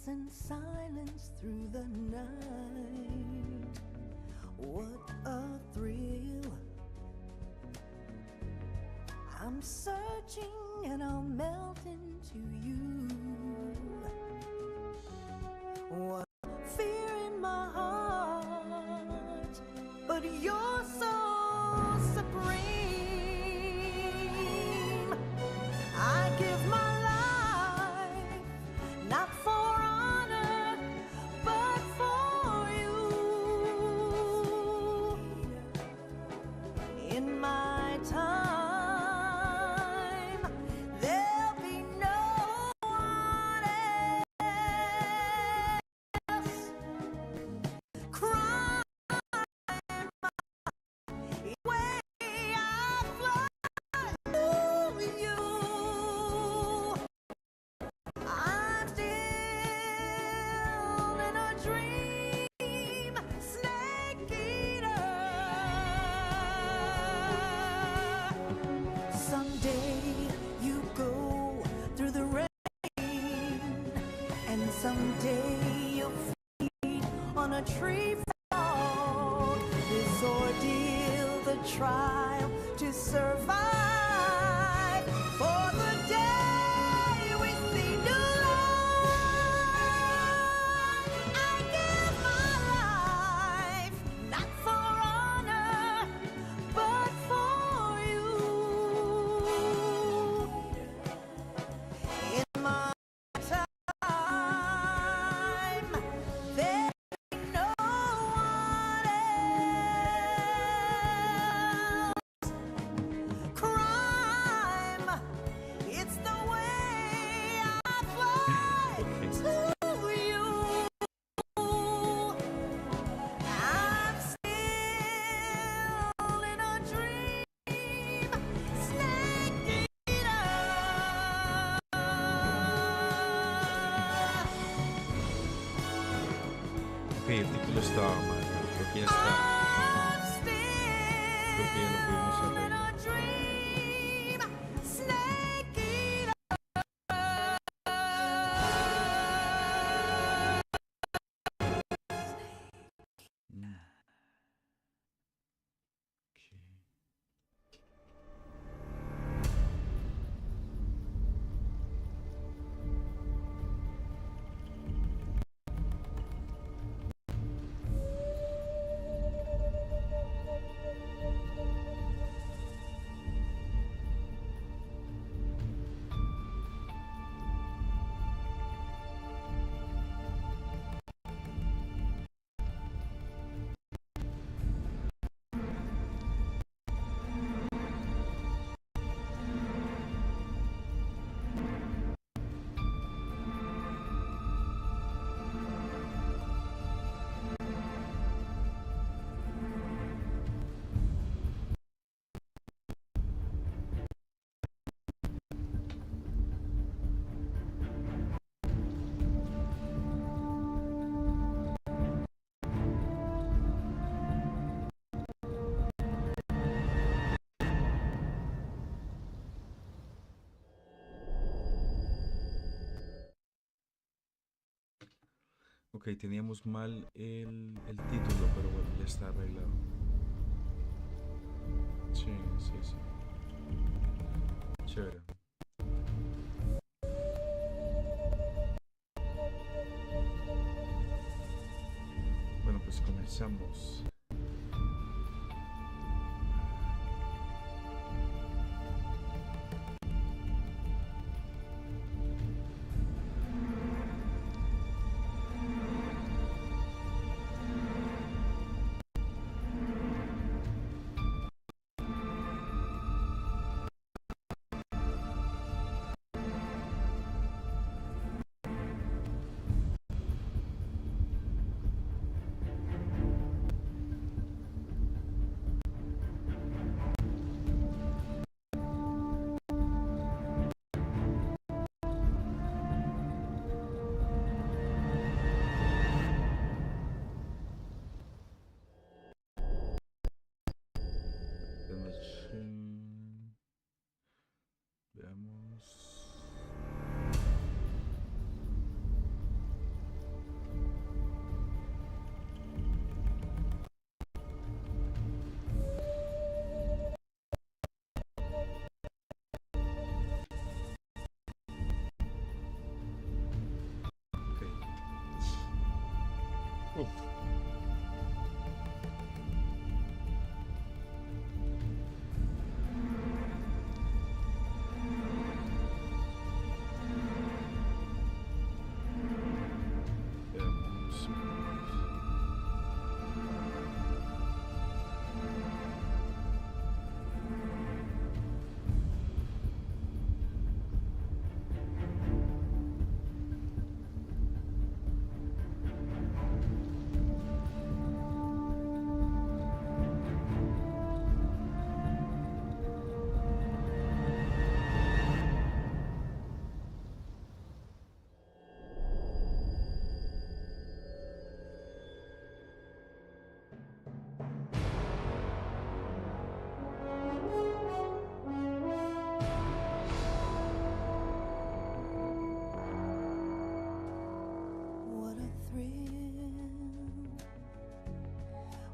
in silence through the night. What a thrill. I'm searching and I'll melt into you. What fear in my heart, but you're so supreme. I give my life, not for honor, but for you. In my time, there'll be no one else. Cry way I fly to you. I'm still in a dream, snake eater. Someday you go through the rain, and someday you'll feed on a tree frog. This ordeal, the trial to survive, for the day we see new light. I give my life, not for honor, but for you. In my time, there ain't no one else. Crime, it's the way I fly to you. I'm still in a dream, snake eater. Ok, el título estaba mal, pero creo que ya está. I'm Creo que ya lo pudimos still in arreglar. a dream, snake eater. Ok. Ok, teníamos mal el título, pero bueno, ya está arreglado. Sí, sí, sí. Chévere. Bueno, pues comenzamos.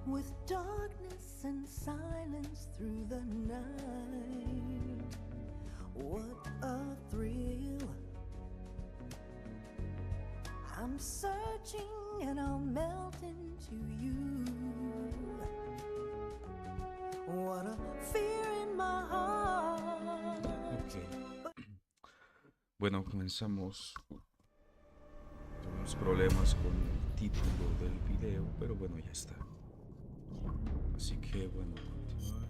with darkness and silence through the night. What a thrill. I'm searching and I'll melt into you. What a fear in my heart. Ok. Bueno, comenzamos. Tuvimos problemas con el título del video, pero bueno, ya está. Así que bueno, continuar.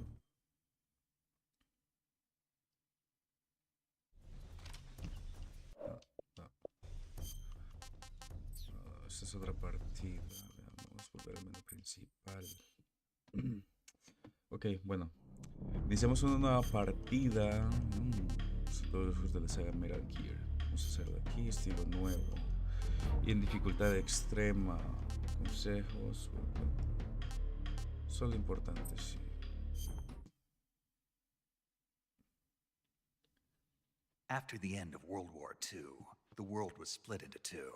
Esta es otra partida. Vamos a volver al menú principal. Ok, bueno. Iniciamos una nueva partida. Todos los juegos de la saga Metal Gear. Vamos a hacerlo aquí, estilo nuevo. Y en dificultad extrema. Consejos. Bueno, solo importante, sí. After the end of World War II, the world was split into two,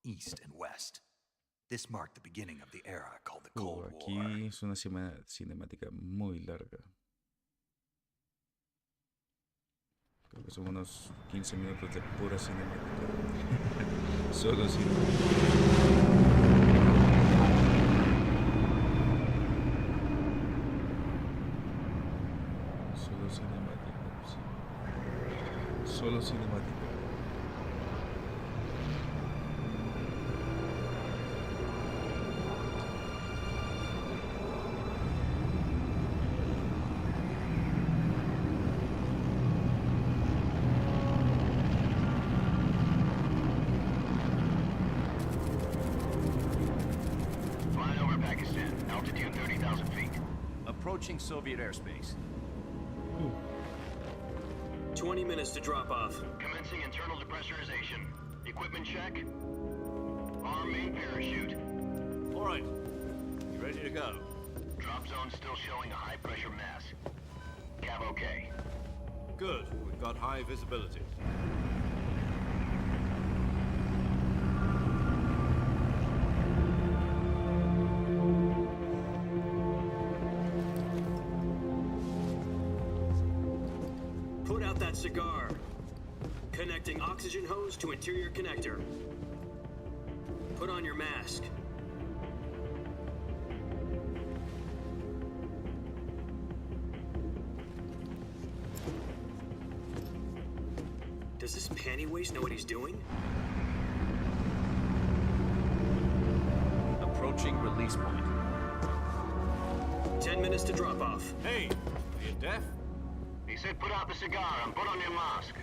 East and West. This marked the beginning of the era called the Cold War. Aquí es una cinemática muy larga. Creo que son unos 15 minutos de pura cinemática. Solo cinemática. Solo cinemática, sí. Solo cinemática. Approaching Soviet airspace. 20 minutes to drop off. Commencing internal depressurization. Equipment check. Arm main parachute. All right. You ready to go? Drop zone still showing a high pressure mass. Cav okay. Good. We've got high visibility. Put out that cigar. Connecting oxygen hose to interior connector. Put on your mask. Does this panty waste know what he's doing? Approaching release point. 10 minutes to drop off. Hey, are you deaf? He said put out the cigar and put on your mask.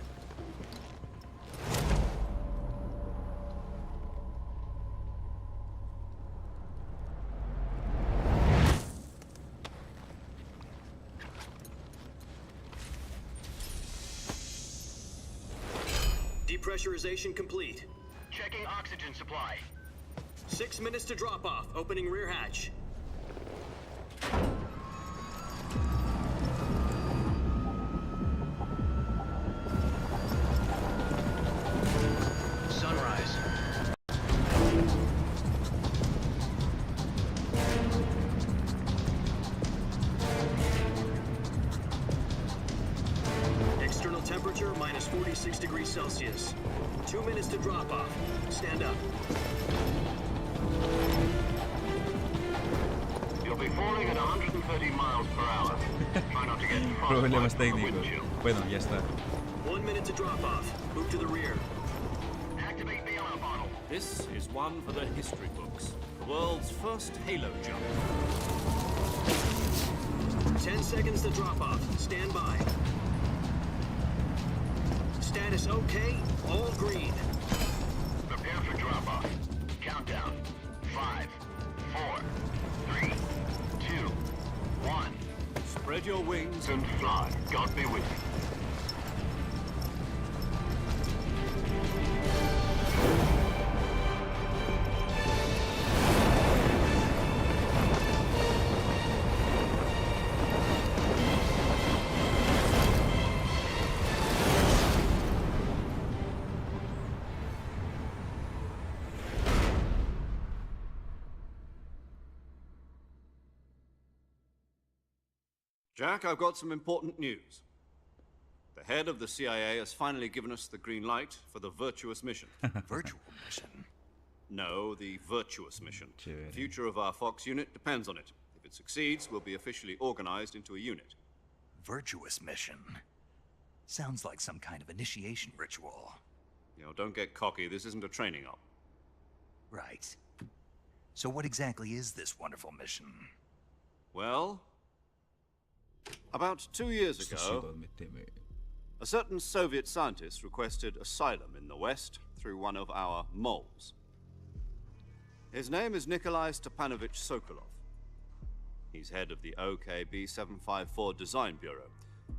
Depressurization complete. Checking oxygen supply. 6 minutes to drop off. Opening rear hatch. Sunrise. External temperature minus 46 degrees Celsius. 2 minutes to drop off. Stand up. You'll be falling at 130 miles per hour. Try not to get Problemas frostbite from the técnicos. windshield. Bueno, ya está. 1 minute to drop off. Move to the rear. Activate the ammo bottle. This is one for the history books. The world's first halo jump. 10 seconds to drop off. Stand by. Status okay. All green. Prepare for drop-off. Countdown. 5, 4, 3, 2, 1. Spread your wings And fly. God be with you. Jack, I've got some important news. The head of the CIA has finally given us the green light for the virtuous mission. Virtual mission? No, the virtuous mission. Chévere. The future of our Fox unit depends on it. If it succeeds, we'll be officially organized into a unit. Virtuous mission? Sounds like some kind of initiation ritual. You know, don't get cocky. This isn't a training op. Right. So what exactly is this wonderful mission? Well, about 2 years Sigilo, ago, me teme. a certain Soviet scientist requested asylum in the West through one of our moles. His name is Nikolai Stepanovich Sokolov. He's head of the OKB 754 Design Bureau,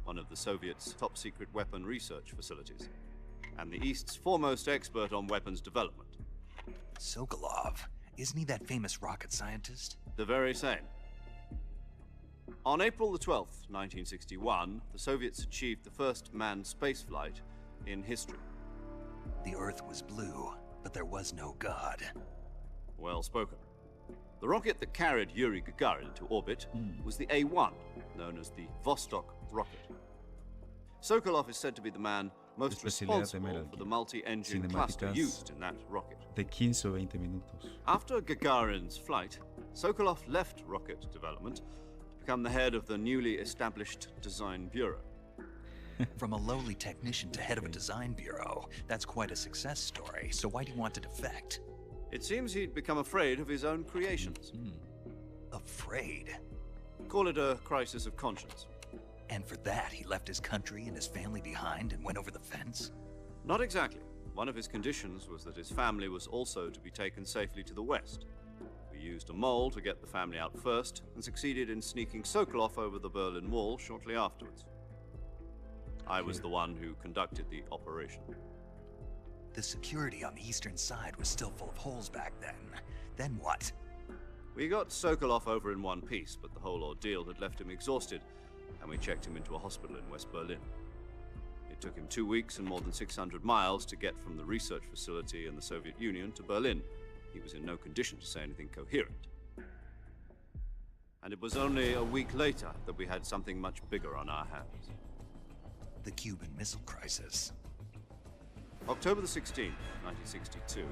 one of the Soviets' top-secret weapon research facilities, and the East's foremost expert on weapons development. Sokolov? Isn't he that famous rocket scientist? The very same. On April the 12th, 1961, the Soviets achieved the first manned spaceflight in history. The Earth was blue, but there was no God. Well spoken. The rocket that carried Yuri Gagarin into orbit was the A-1, known as the Vostok rocket. Sokolov is said to be the man most Especialidad responsible temer for the multi-engine cluster cinemáticas used in that rocket. De 15 o 20 minutos. After Gagarin's flight, Sokolov left rocket development to become the head of the newly established Design Bureau. From a lowly technician to head of a design bureau, that's quite a success story. So why do you want to defect? It seems he'd become afraid of his own creations. Afraid? Call it a crisis of conscience. And for that, he left his country and his family behind and went over the fence? Not exactly. One of his conditions was that his family was also to be taken safely to the west. We used a mole to get the family out first and succeeded in sneaking Sokolov over the Berlin Wall shortly afterwards. I was the one who conducted the operation. The security on the eastern side was still full of holes back then. Then what? We got Sokolov over in one piece, but the whole ordeal had left him exhausted, and we checked him into a hospital in West Berlin. It took him 2 weeks and more than 600 miles to get from the research facility in the Soviet Union to Berlin. He was in no condition to say anything coherent. And it was only a week later that we had something much bigger on our hands. The Cuban Missile Crisis. October the 16th, 1962,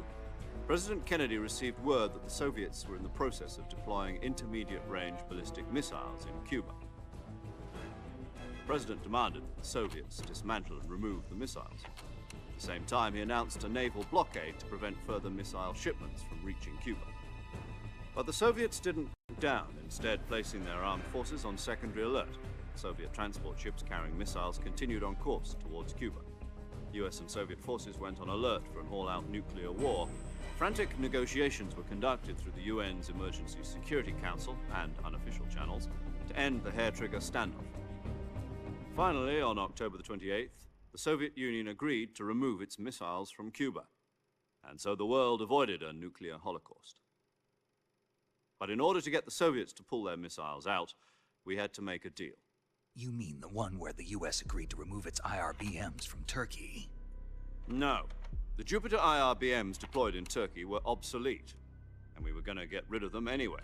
President Kennedy received word that the Soviets were in the process of deploying intermediate-range ballistic missiles in Cuba. The President demanded that the Soviets dismantle and remove the missiles. At the same time, he announced a naval blockade to prevent further missile shipments from reaching Cuba. But the Soviets didn't back down, instead placing their armed forces on secondary alert. Soviet transport ships carrying missiles continued on course towards Cuba. US and Soviet forces went on alert for an all-out nuclear war. Frantic negotiations were conducted through the UN's Emergency Security Council and unofficial channels to end the hair-trigger standoff. Finally, on October the 28th, the Soviet Union agreed to remove its missiles from Cuba, and so the world avoided a nuclear holocaust. But in order to get the Soviets to pull their missiles out, we had to make a deal. You mean the one where the US agreed to remove its IRBMs from Turkey? No. The Jupiter IRBMs deployed in Turkey were obsolete, and we were going to get rid of them anyway.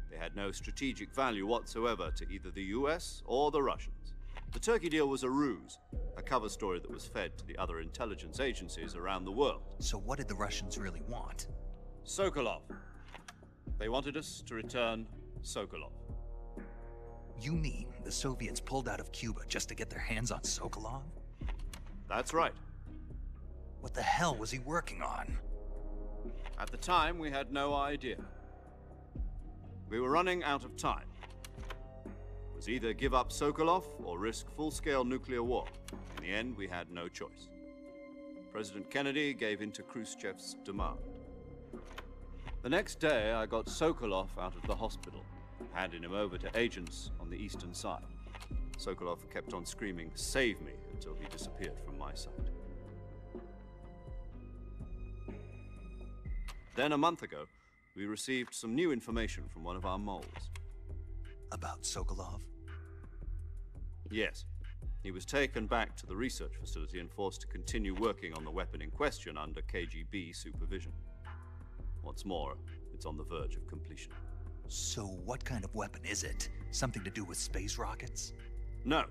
They had no strategic value whatsoever to either the US or the Russians. The Turkey deal was a ruse, a cover story that was fed to the other intelligence agencies around the world. So what did the Russians really want? Sokolov. They wanted us to return Sokolov. You mean the Soviets pulled out of Cuba just to get their hands on Sokolov? That's right. What the hell was he working on? At the time, we had no idea. We were running out of time. It was either give up Sokolov or risk full-scale nuclear war. In the end, we had no choice. President Kennedy gave in to Khrushchev's demand. The next day, I got Sokolov out of the hospital, handing him over to agents on the eastern side. Sokolov kept on screaming, "Save me," until he disappeared from my sight. Then a month ago, we received some new information from one of our moles. About Sokolov? Yes. He was taken back to the research facility and forced to continue working on the weapon in question under KGB supervision. What's more, it's on the verge of completion. So what kind of weapon is it? Something to do with space rockets? No,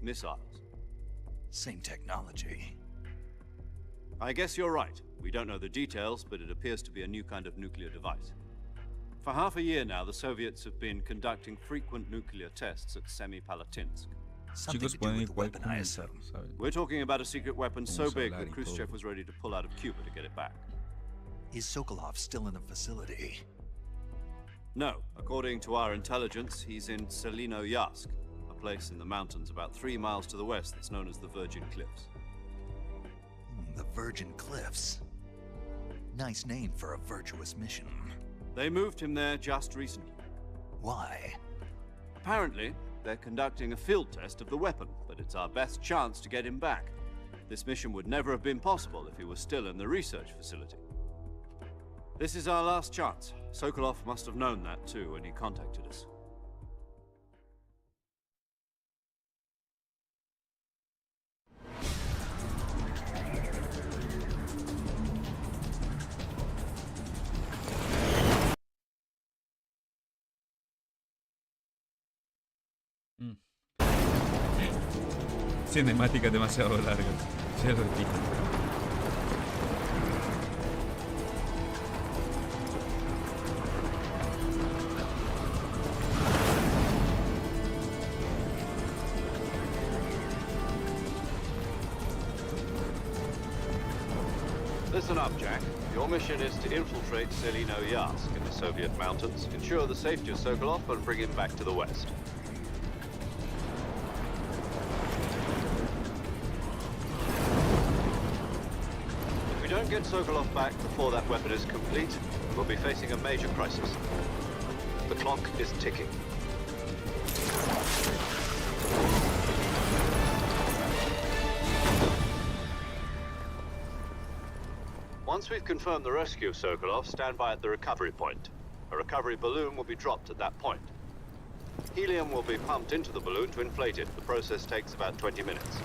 missiles. Same technology. I guess you're right. We don't know the details, but it appears to be a new kind of nuclear device. For half a year now, the Soviets have been conducting frequent nuclear tests at Semipalatinsk. Something Chicos to do pueden with the igual weapon, I comenzar, assume. ¿saben? We're talking about a secret weapon so Vamos a big hablar that y Khrushchev todo. was ready to pull out of Cuba to get it back. Is Sokolov still in the facility? No, according to our intelligence, he's in Selino Yask, a place in the mountains about 3 miles to the west that's known as the Virgin Cliffs. The Virgin Cliffs. Nice name for a virtuous mission. They moved him there just recently. Why? Apparently, they're conducting a field test of the weapon, but it's our best chance to get him back. This mission would never have been possible if he was still in the research facility. This is our last chance. Sokolov must have known that too when he contacted us. Cinemática demasiado larga. Se repite. Listen up, Jack. Your mission is to infiltrate Selino Yask in the Soviet mountains, ensure the safety of Sokolov, and bring him back to the west. If we don't get Sokolov back before that weapon is complete, we'll be facing a major crisis. The clock is ticking. Once we've confirmed the rescue of Sokolov, stand by at the recovery point. A recovery balloon will be dropped at that point. Helium will be pumped into the balloon to inflate it. The process takes about 20 minutes.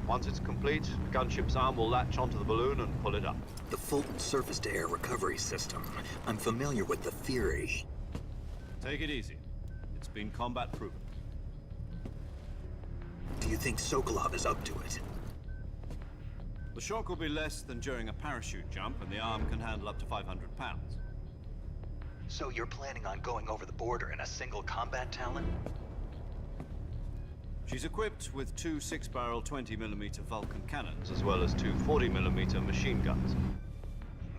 Once it's complete, the gunship's arm will latch onto the balloon and pull it up. The Fulton surface-to-air recovery system. I'm familiar with the theory. Take it easy. It's been combat proven. Do you think Sokolov is up to it? The shock will be less than during a parachute jump, and the arm can handle up to 500 pounds. So you're planning on going over the border in a single combat Talon? She's equipped with 2 6-barrel 20mm Vulcan cannons, as well as 2 40mm machine guns.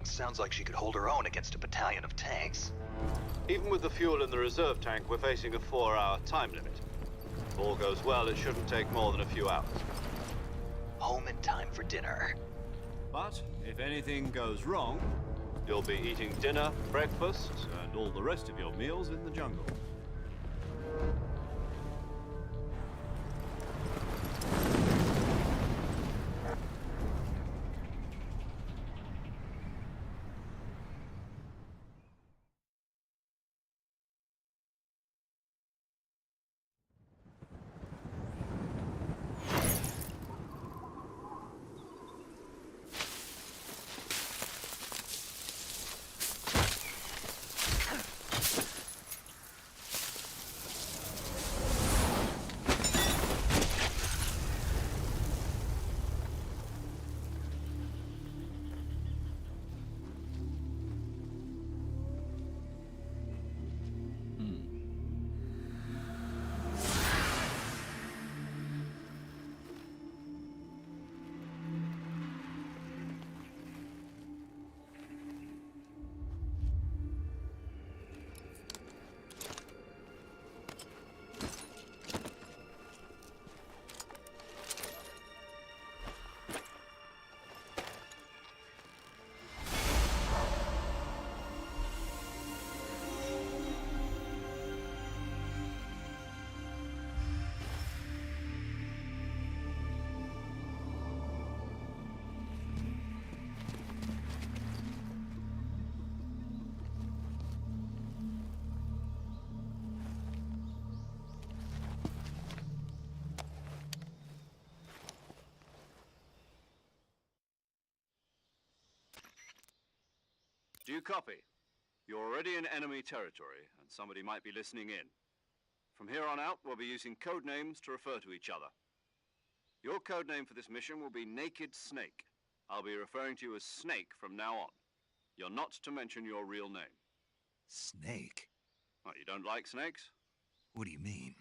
Sounds like she could hold her own against a battalion of tanks. Even with the fuel in the reserve tank, we're facing a 4-hour time limit. If all goes well, it shouldn't take more than a few hours. Home in time for dinner. But if anything goes wrong, you'll be eating dinner, breakfast, and all the rest of your meals in the jungle. Do you copy? You're already in enemy territory, and somebody might be listening in. From here on out, we'll be using code names to refer to each other. Your code name for this mission will be Naked Snake. I'll be referring to you as Snake from now on. You're not to mention your real name. Snake? What, you don't like snakes? What do you mean?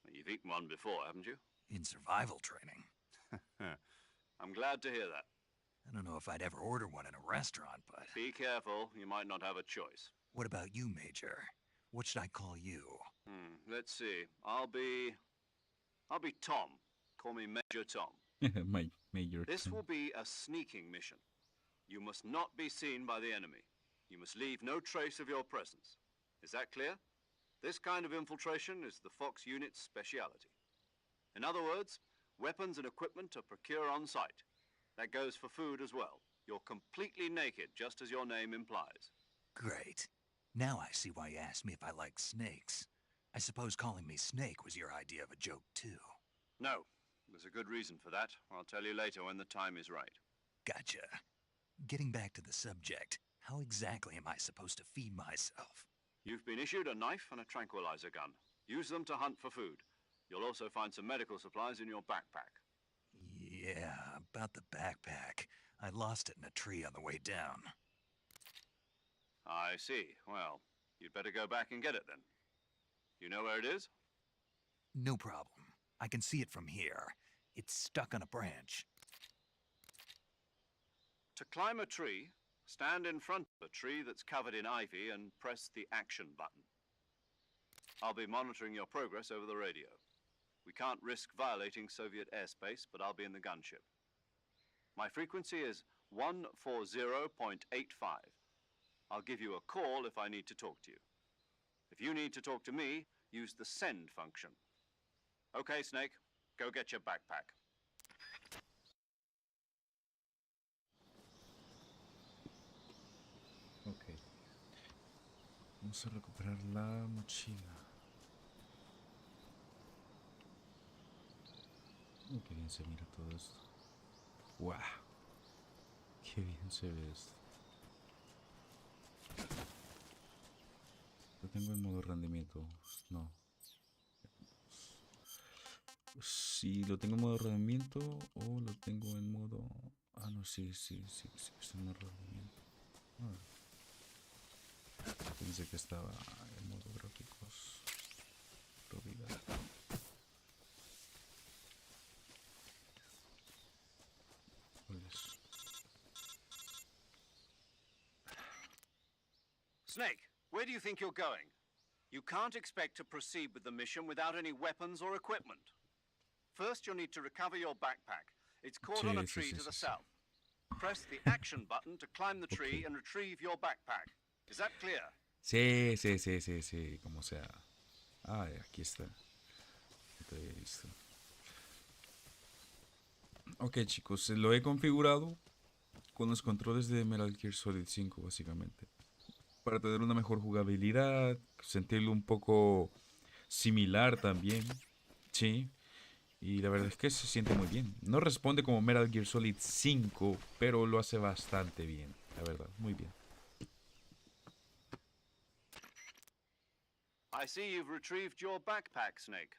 Well, you've eaten one before, haven't you? In survival training. I'm glad to hear that. I don't know if I'd ever order one in a restaurant, but... Be careful, you might not have a choice. What about you, Major? What should I call you? Let's see. I'll be Tom. Call me Major Tom. My major. This will be a sneaking mission. You must not be seen by the enemy. You must leave no trace of your presence. Is that clear? This kind of infiltration is the Fox unit's speciality. In other words, weapons and equipment are procured on site. That goes for food as well. You're completely naked, just as your name implies. Great. Now I see why you asked me if I like snakes. I suppose calling me Snake was your idea of a joke, too. No, there's a good reason for that. I'll tell you later when the time is right. Gotcha. Getting back to the subject, how exactly am I supposed to feed myself? You've been issued a knife and a tranquilizer gun. Use them to hunt for food. You'll also find some medical supplies in your backpack. Yeah, about the backpack. I lost it in a tree on the way down. I see. Well, you'd better go back and get it then. You know where it is? No problem. I can see it from here. It's stuck on a branch. To climb a tree, stand in front of a tree that's covered in ivy and press the action button. I'll be monitoring your progress over the radio. We can't risk violating Soviet airspace, but I'll be in the gunship. My frequency is 140.85. I'll give you a call if I need to talk to you. If you need to talk to me, use the send function. Okay, Snake, go get your backpack. Ok. Vamos a recuperar la mochila. Qué bien se mira todo esto. ¡Wow! Qué bien se ve esto. Lo tengo en modo rendimiento. No. Sí, lo tengo en modo rendimiento o lo tengo en modo... Ah, no, sí, está en modo rendimiento. Pensé que estaba en modo gráficos. Realidad. Pues... Snake, where do you think you're going? You can't expect to proceed with the mission without any weapons or equipment. First, you'll need to recover your backpack. It's caught on a tree to the south. Press the action button to climb the tree and retrieve your backpack. Is that clear? Sí, como sea. Ah, aquí está. No te había visto. Ok, chicos, lo he configurado con los controles de Metal Gear Solid 5, básicamente. Para tener una mejor jugabilidad, sentirlo un poco similar también. Sí. Y la verdad es que se siente muy bien. No responde como Metal Gear Solid 5, pero lo hace bastante bien. La verdad, muy bien. I see you've retrieved your backpack, Snake.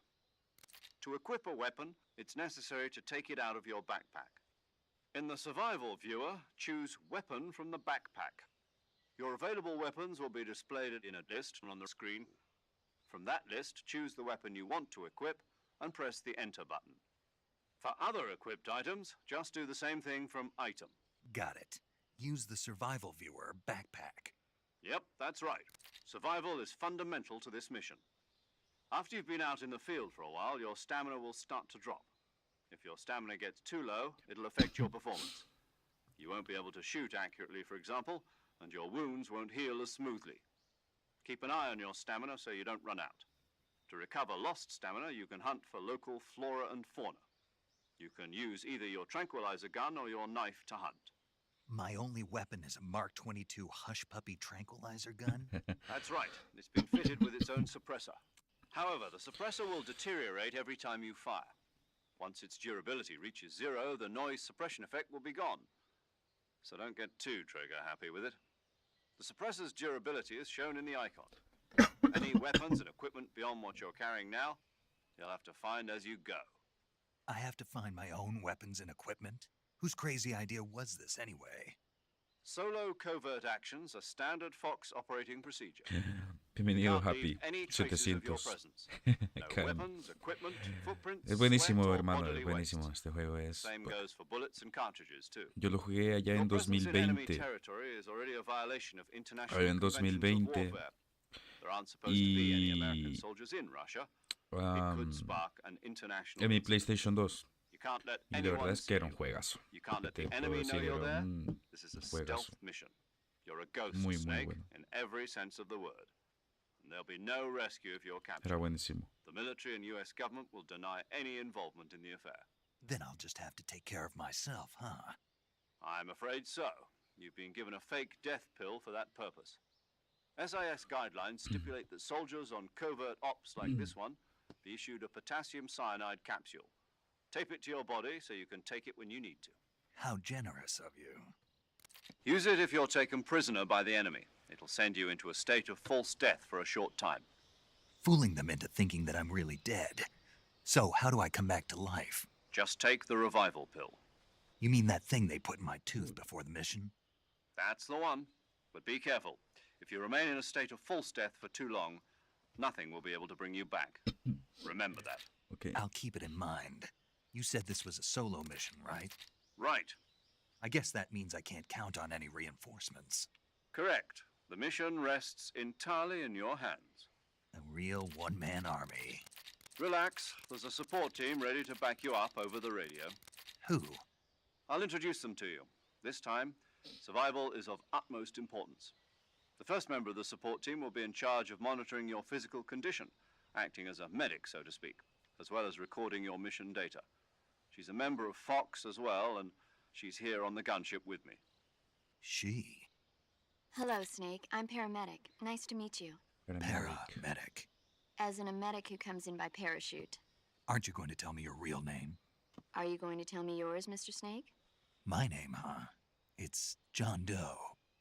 To equip a weapon, it's necessary to take it out of your backpack. In the survival viewer, choose Weapon from the backpack. Your available weapons will be displayed in a list on the screen. From that list, choose the weapon you want to equip and press the Enter button. For other equipped items, just do the same thing from Item. Got it. Use the survival viewer backpack. Yep, that's right. Survival is fundamental to this mission. After you've been out in the field for a while, your stamina will start to drop. If your stamina gets too low, it'll affect your performance. You won't be able to shoot accurately, for example, and your wounds won't heal as smoothly. Keep an eye on your stamina so you don't run out. To recover lost stamina, you can hunt for local flora and fauna. You can use either your tranquilizer gun or your knife to hunt. My only weapon is a Mark 22 Hush Puppy tranquilizer gun? That's right. It's been fitted with its own suppressor. However, the suppressor will deteriorate every time you fire. Once its durability reaches 0, the noise suppression effect will be gone. So don't get too trigger happy with it. The suppressor's durability is shown in the icon. Any weapons and equipment beyond what you're carrying now, you'll have to find as you go. I have to find my own weapons and equipment? Whose crazy idea was this anyway? Solo covert actions are standard Fox operating procedure. Bienvenido, Can't Happy leave any traces of your 700. presence. No Acá. weapons, equipment, footprints, Es buenísimo, sweat, or hermano, bodily es buenísimo. waste. Este juego es... Same goes for bullets and cartridges too. Yo lo jugué allá Your en presence in enemy 2020. territory is already a violation of international Allá en conventions of 2020. warfare. There aren't supposed to be any American Y... soldiers in Russia. It could spark an international en mi incident. PlayStation 2. You can't let Y de verdad anyone es que see era un you. juegazo. You can't ¿Qué let te the puedo enemy know decir? you're Era there. un This is a juegazo. stealth mission. You're a ghost, Muy, muy Snake, bueno. in every sense of the word. And there'll be no rescue if you're captured. Era buenísimo. The military and US government will deny any involvement in the affair. Then I'll just have to take care of myself, huh? I'm afraid so. You've been given a fake death pill for that purpose. SIS guidelines stipulate that soldiers on covert ops like this one be issued a potassium cyanide capsule. Tape it to your body so you can take it when you need to. How generous of you. Use it if you're taken prisoner by the enemy. It'll send you into a state of false death for a short time. Fooling them into thinking that I'm really dead. So, how do I come back to life? Just take the revival pill. You mean that thing they put in my tooth before the mission? That's the one. But be careful. If you remain in a state of false death for too long, nothing will be able to bring you back. Remember that. Okay. I'll keep it in mind. You said this was a solo mission, right? Right. I guess that means I can't count on any reinforcements. Correct. The mission rests entirely in your hands. A real one-man army. Relax. There's a support team ready to back you up over the radio. Who? I'll introduce them to you. This time, survival is of utmost importance. The first member of the support team will be in charge of monitoring your physical condition, acting as a medic, so to speak, as well as recording your mission data. She's a member of Fox as well, and she's here on the gunship with me. She. Hello, Snake. I'm paramedic. Nice to meet you. Paramedic. As in a medic who comes in by parachute. Aren't you going to tell me your real name? Are you going to tell me yours, Mr. Snake? My name, huh? It's John Doe.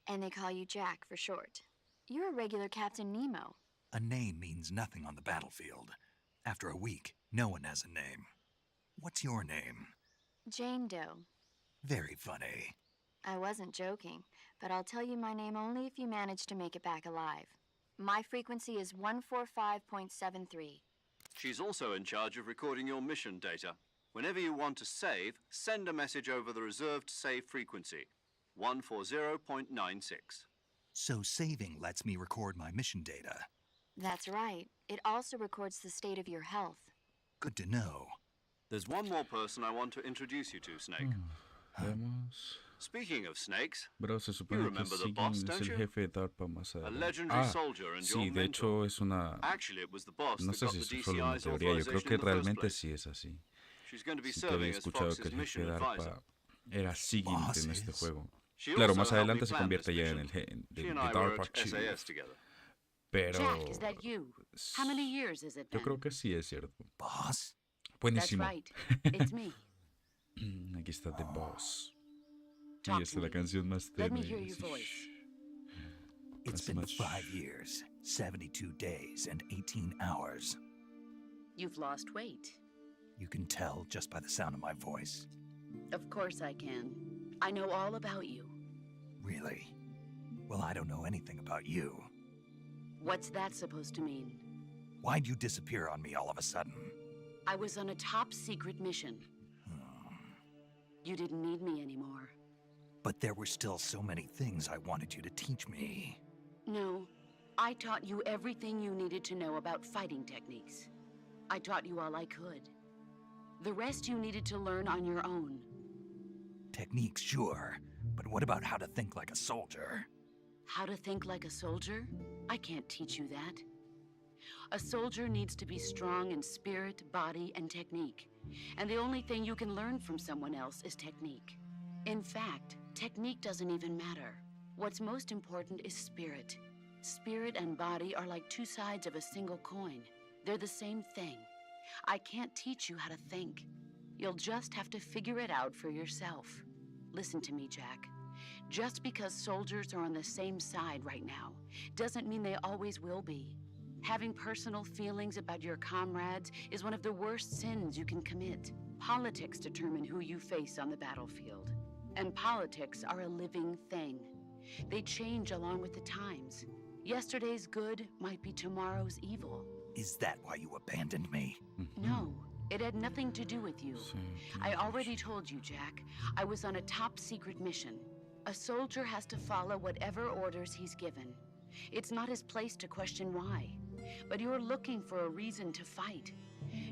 And they call you Jack for short. You're a regular Captain Nemo. A name means nothing on the battlefield. After a week, no one has a name. What's your name? Jane Doe. Very funny. I wasn't joking, but I'll tell you my name only if you manage to make it back alive. My frequency is 145.73. She's also in charge of recording your mission data. Whenever you want to save, send a message over the reserved save frequency, 140.96. So saving lets me record my mission data. That's right. It also records the state of your health. Good to know. There's one more person I want to introduce you to, Snake. Veamos. Speaking of snakes, Bro, se you supone que remember the Sigilo boss, es don't el you? jefe de DARPA más A adelante. legendary soldier and Sí, your de hecho mentor. es una... Actually, it was the boss No that sé got si the es solo una DCI's teoría, yo creo authorization que in the first realmente place. sí es así. She's going to be Sí que había serving as escuchado que Fox's el jefe mission de advisor. DARPA era Sigilo en este Bosses. juego. She Claro, also más helped me adelante se plan convierte this ya en mission. el She de and I were DARPA at Chief. SAS together. Pero... Jack, is that you? How many years has it Yo been? creo que sí es cierto. Boss? That's Buenísimo. right. It's me. Aquí está The Boss. Y Talk esta to es la me. canción más Let me tenue. hear your Sí. voice. It's Hace been much. 5 years, 72 days, and 18 hours. You've lost weight. You can tell just by the sound of my voice. Of course I can. I know all about you. Really? Well, I don't know anything about you. What's that supposed to mean? Why'd you disappear on me all of a sudden? I was on a top secret mission. You didn't need me anymore. But there were still so many things I wanted you to teach me. No, I taught you everything you needed to know about fighting techniques. I taught you all I could. The rest you needed to learn on your own. Techniques, sure. But what about how to think like a soldier? How to think like a soldier? I can't teach you that. A soldier needs to be strong in spirit, body, and technique. And the only thing you can learn from someone else is technique. In fact, technique doesn't even matter. What's most important is spirit. Spirit and body are like two sides of a single coin. They're the same thing. I can't teach you how to think. You'll just have to figure it out for yourself. Listen to me, Jack. Just because soldiers are on the same side right now doesn't mean they always will be. Having personal feelings about your comrades is one of the worst sins you can commit. Politics determine who you face on the battlefield. And politics are a living thing. They change along with the times. Yesterday's good might be tomorrow's evil. Is that why you abandoned me? No, it had nothing to do with you. I already told you, Jack. I was on a top secret mission. A soldier has to follow whatever orders he's given. It's not his place to question why. But you're looking for a reason to fight.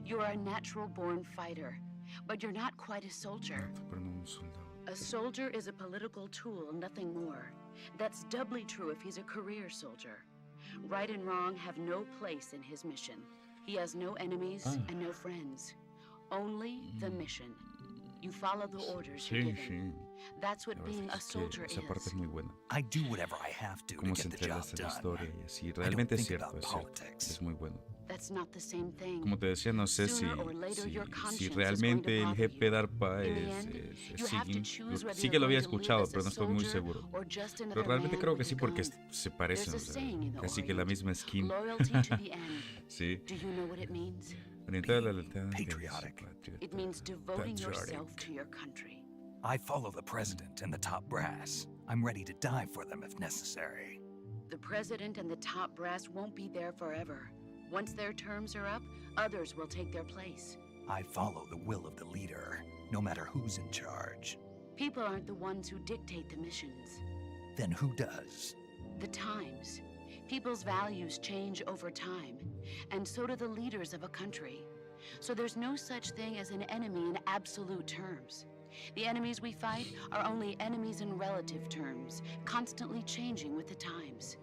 You're a natural-born fighter, but you're not quite a soldier. A soldier is a political tool, nothing more. That's doubly true if he's a career soldier. Right and wrong have no place in his mission. He has no enemies and no friends. Only the mission. You follow the orders you're given. That's what being a soldier is. Esa parte es muy buena. I do whatever I have to Cómo get se the job entrelaza la done. historia y así. I don't Realmente es think cierto, about es cierto. politics. Es muy bueno. That's not the same thing. Como te decía, no sé si realmente el jefe de ARPA es Sigil. Sí que lo había escuchado, pero no estoy muy seguro. Pero realmente creo que sí, porque se parecen. O sea, casi que la misma skin. Sí. Orientada a la lealtad. Patriotic. It means devoting yourself to your country. I follow the president and the top brass. I'm ready to die for them if necessary. The president and the top brass won't be there forever. Once their terms are up, others will take their place. I follow the will of the leader, no matter who's in charge. People aren't the ones who dictate the missions. Then who does? The times. People's values change over time, and so do the leaders of a country. So there's no such thing as an enemy in absolute terms. The enemies we fight are only enemies in relative terms, constantly changing with the times.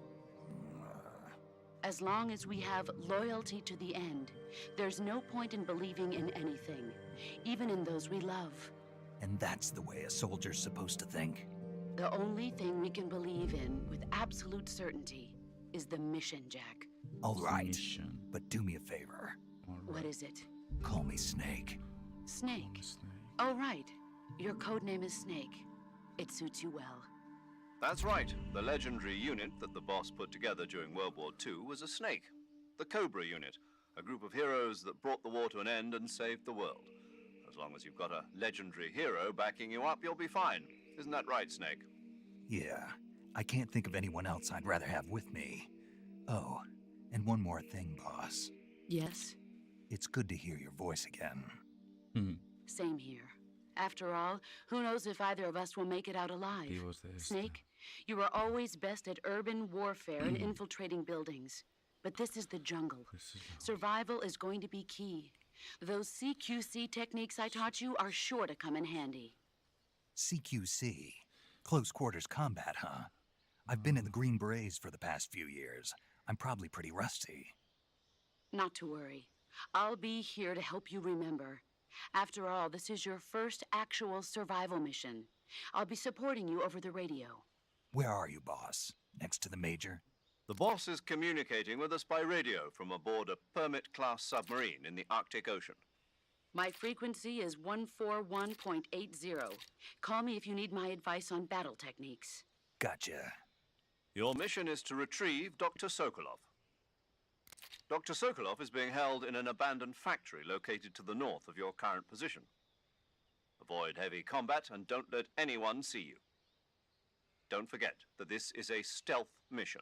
As long as we have loyalty to the end, there's no point in believing in anything, even in those we love. And that's the way a soldier's supposed to think? The only thing we can believe in with absolute certainty is the mission, Jack. All right, Mission. but do me a favor. What is it? Call me Snake. Snake. Oh, right. Your code name is Snake. It suits you well. That's right. The legendary unit that the boss put together during World War II was a snake. The Cobra unit, a group of heroes that brought the war to an end and saved the world. As long as you've got a legendary hero backing you up, you'll be fine. Isn't that right, Snake? Yeah, I can't think of anyone else I'd rather have with me. Oh, and one more thing, boss. Yes? It's good to hear your voice again. Same here. After all, who knows if either of us will make it out alive? Vivos de esta. Snake, you were always best at urban warfare and infiltrating buildings. But this is the jungle. Survival is going to be key. Those CQC techniques I taught you are sure to come in handy. CQC? Close quarters combat, huh? I've been in the Green Berets for the past few years. I'm probably pretty rusty. Not to worry. I'll be here to help you remember. After all, this is your first actual survival mission. I'll be supporting you over the radio. Where are you, boss? Next to the major? The boss is communicating with us by radio from aboard a Permit-class submarine in the Arctic Ocean. My frequency is 141.80. Call me if you need my advice on battle techniques. Gotcha. Your mission is to retrieve Dr. Sokolov. Dr. Sokolov is being held in an abandoned factory located to the north of your current position. Avoid heavy combat and don't let anyone see you. Don't forget that this is a stealth mission.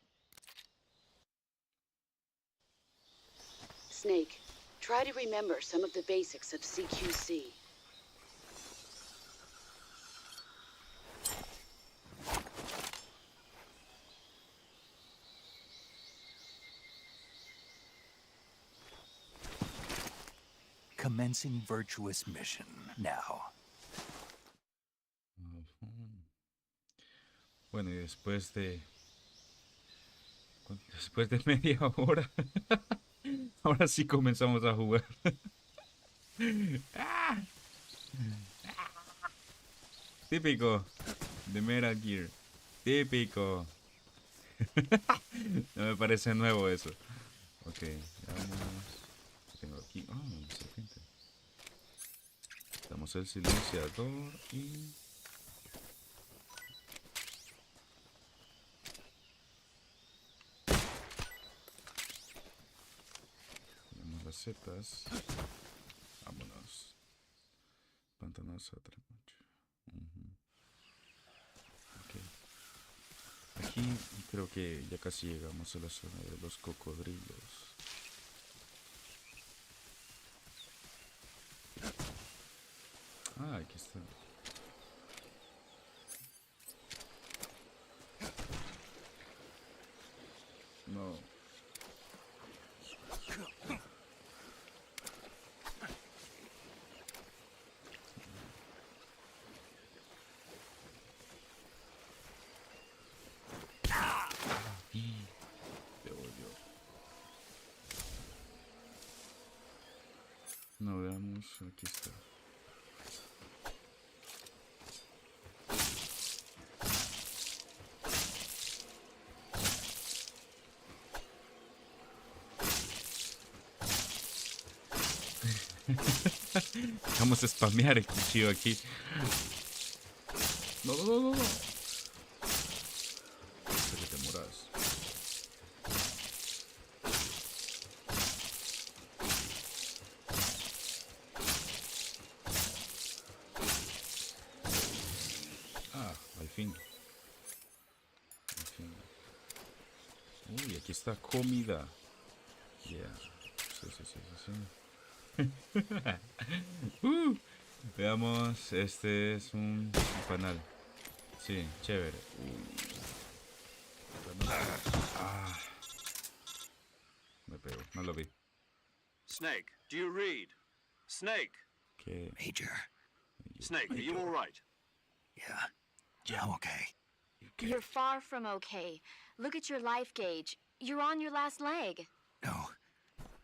Snake, try to remember some of the basics of CQC. Commencing virtuous mission now. Bueno, y después de media hora, ahora sí comenzamos a jugar. Típico de Metal Gear. Típico. No me parece nuevo eso. Ok, vamos. Tengo aquí. Oh, serpiente. Damos el silenciador y. recetas. Vámonos. Pantanosa, tremocho. Ok. Aquí creo que ya casi llegamos a la zona de los cocodrilos. Ah, aquí está. No. Te odio. No, veamos, aquí está. Vamos a spamear el cuchillo aquí. No, no, no, no, no. Hasta que te mueras. Ah, al fin. Al fin. Uy, aquí está comida. Yeah. Sí, sí, sí, sí, sí. Veamos, este es un panal. Sí, chévere. Ah, me pegó, no lo vi. Snake, do you read? Snake! ¿Qué? Major. Snake, are you all right? Yeah, I'm okay. You're far from okay. Look at your life gauge. You're on your last leg. No,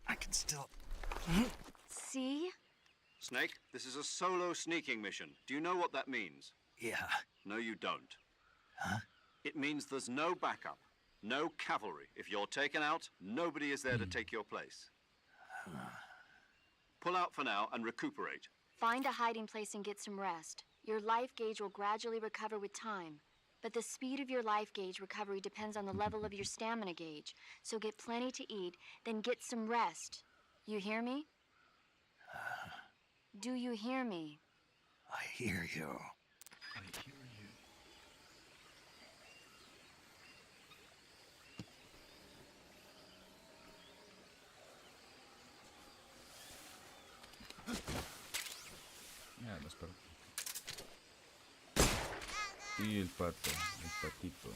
I can still... See? Snake, this is a solo sneaking mission. Do you know what that means? Yeah. No, you don't. Huh? It means there's no backup, no cavalry. If you're taken out, nobody is there to take your place. Pull out for now and recuperate. Find a hiding place and get some rest. Your life gauge will gradually recover with time. But the speed of your life gauge recovery depends on the level of your stamina gauge. So get plenty to eat, then get some rest. You hear me? Do you hear me? I hear you. I hear you. Ya, lo espero. Y el pato, el patito.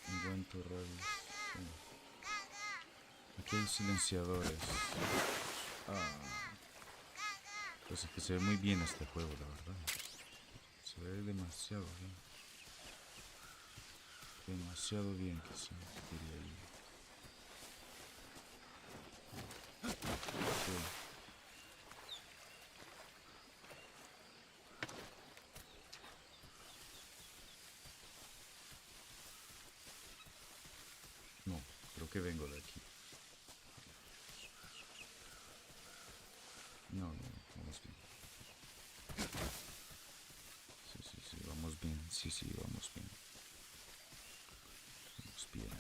Un buen turral. Sí. Aquí hay silenciadores. Pues es que se ve muy bien este juego, la verdad. Se ve demasiado bien. Demasiado bien, que se diría yo. Sí. No, creo que vengo de aquí. No, vamos bien. Sí, vamos bien. Sí, vamos bien. Vamos bien.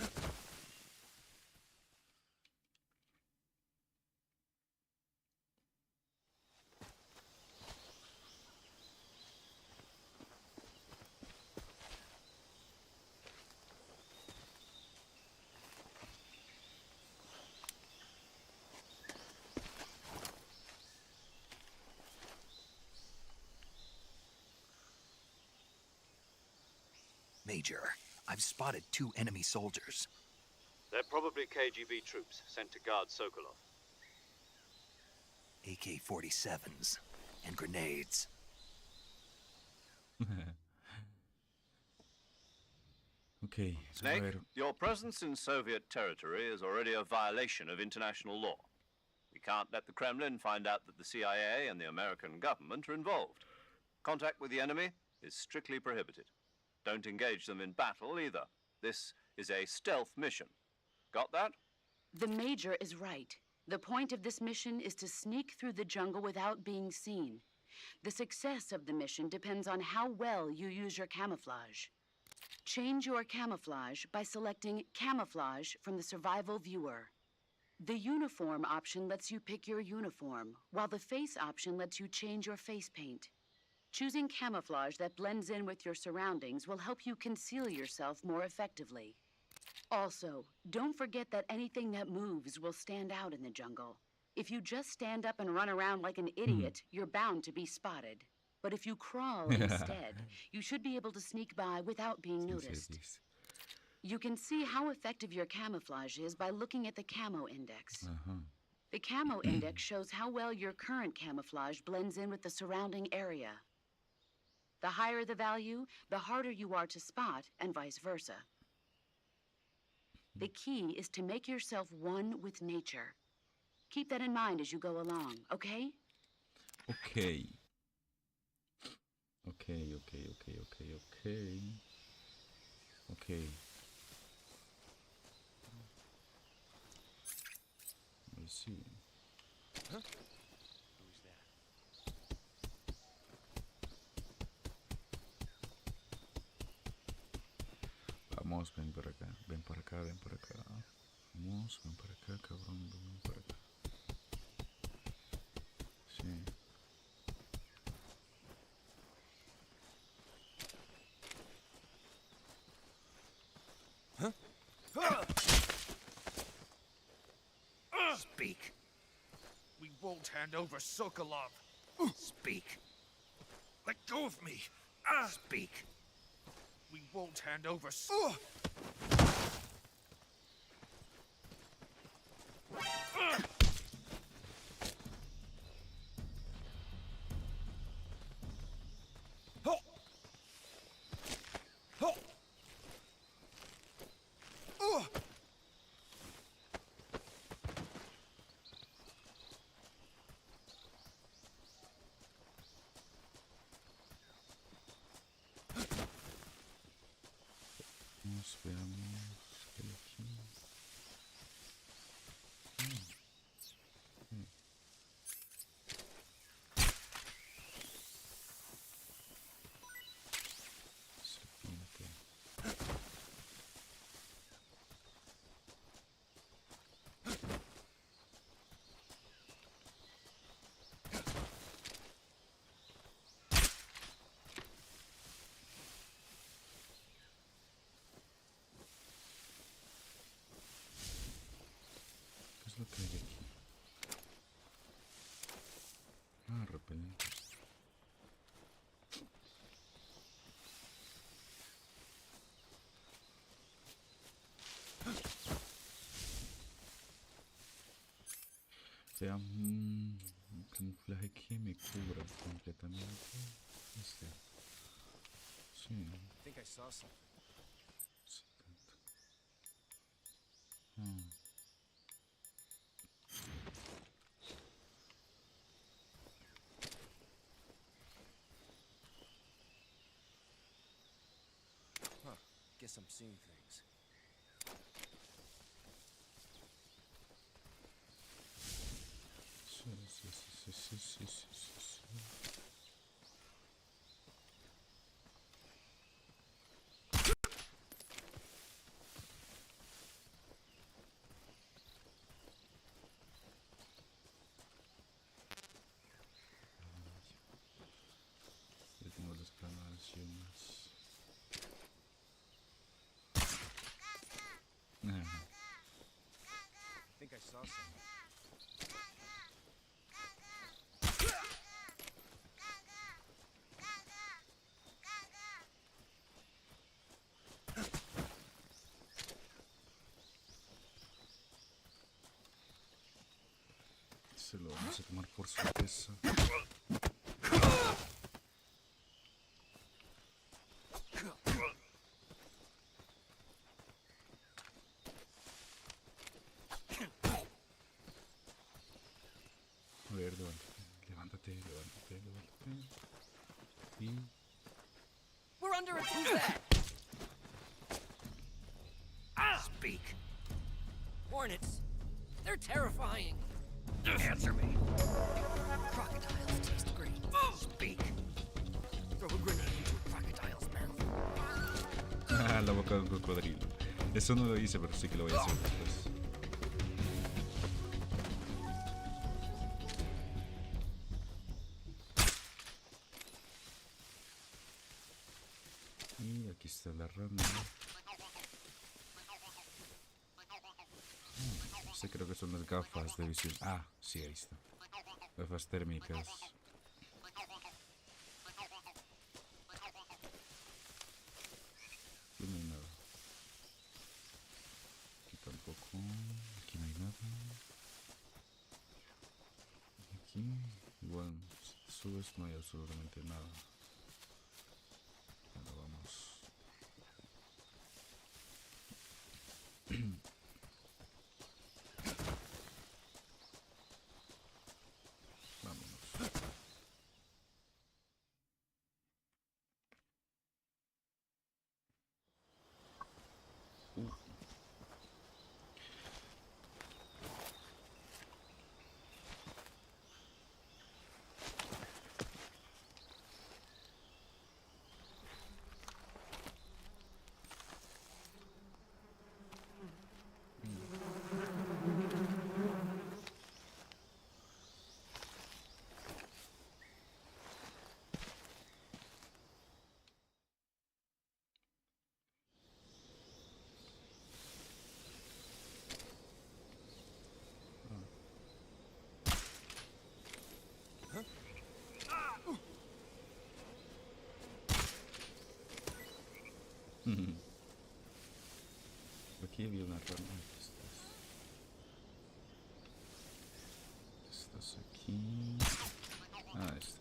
Major, I've spotted 2 enemy soldiers. They're probably KGB troops sent to guard Sokolov. AK-47s and grenades. Okay, Snake, your presence in Soviet territory is already a violation of international law. We can't let the Kremlin find out that the CIA and the American government are involved. Contact with the enemy is strictly prohibited. Don't engage them in battle either. This is a stealth mission. Got that? The Major is right. The point of this mission is to sneak through the jungle without being seen. The success of the mission depends on how well you use your camouflage. Change your camouflage by selecting Camouflage from the Survival Viewer. The uniform option lets you pick your uniform, while the face option lets you change your face paint. Choosing camouflage that blends in with your surroundings will help you conceal yourself more effectively. Also, don't forget that anything that moves will stand out in the jungle. If you just stand up and run around like an idiot, you're bound to be spotted. But if you crawl instead, you should be able to sneak by without being noticed. You can see how effective your camouflage is by looking at the camo index. The camo index shows how well your current camouflage blends in with the surrounding area. The higher the value, the harder you are to spot, and vice versa. The key is to make yourself one with nature. Keep that in mind as you go along, okay? Ok. Ok. Let's see. Who's that? Vamos, ven para acá, ven para acá, ven para acá. Vamos, ven para acá, cabrón, ven para acá. Sí. Speak. We won't hand over Sokolov. Speak. Let go of me. Speak. We won't hand over. Veamos aquí. Serpiente. ¿Qué es lo que hay aquí? Ah, repelente. Sea un camuflaje que me cubra completamente. Sí. I think I saw something. 70. Guess I'm seeing things. Sí. Ya tengo las granadas. I think I saw something. Se lo vamos a tomar por sorpresa. A ver, levántate. Y... We're under a who's that? Speak. Hornets. They're terrifying. Answer me. Crocodiles taste great. Speak. Throw a grenade into a crocodile's mouth. La boca de un cocodrilo. Eso no lo hice, pero sí que lo voy a hacer después. Esta es la rama. Este creo que son las gafas de visión. Ah, sí, ahí está. Gafas térmicas. Aquí no hay nada. Aquí tampoco. Aquí no hay nada. Aquí, igual, si te subes no hay absolutamente nada. Ahora vamos. Vámonos. Aquí había una rama. Estás aquí. Ah, esta.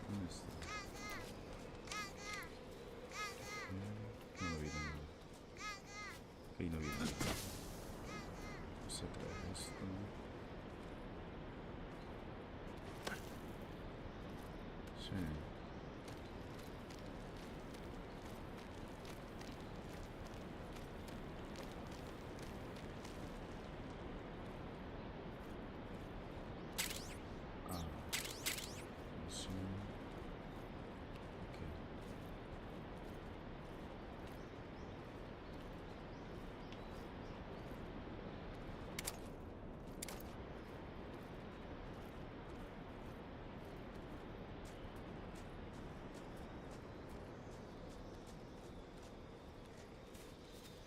¿Dónde está? No viene nada. Ok, no viene nada. Vamos a traer esto. Sí. Ah, sí. Ok.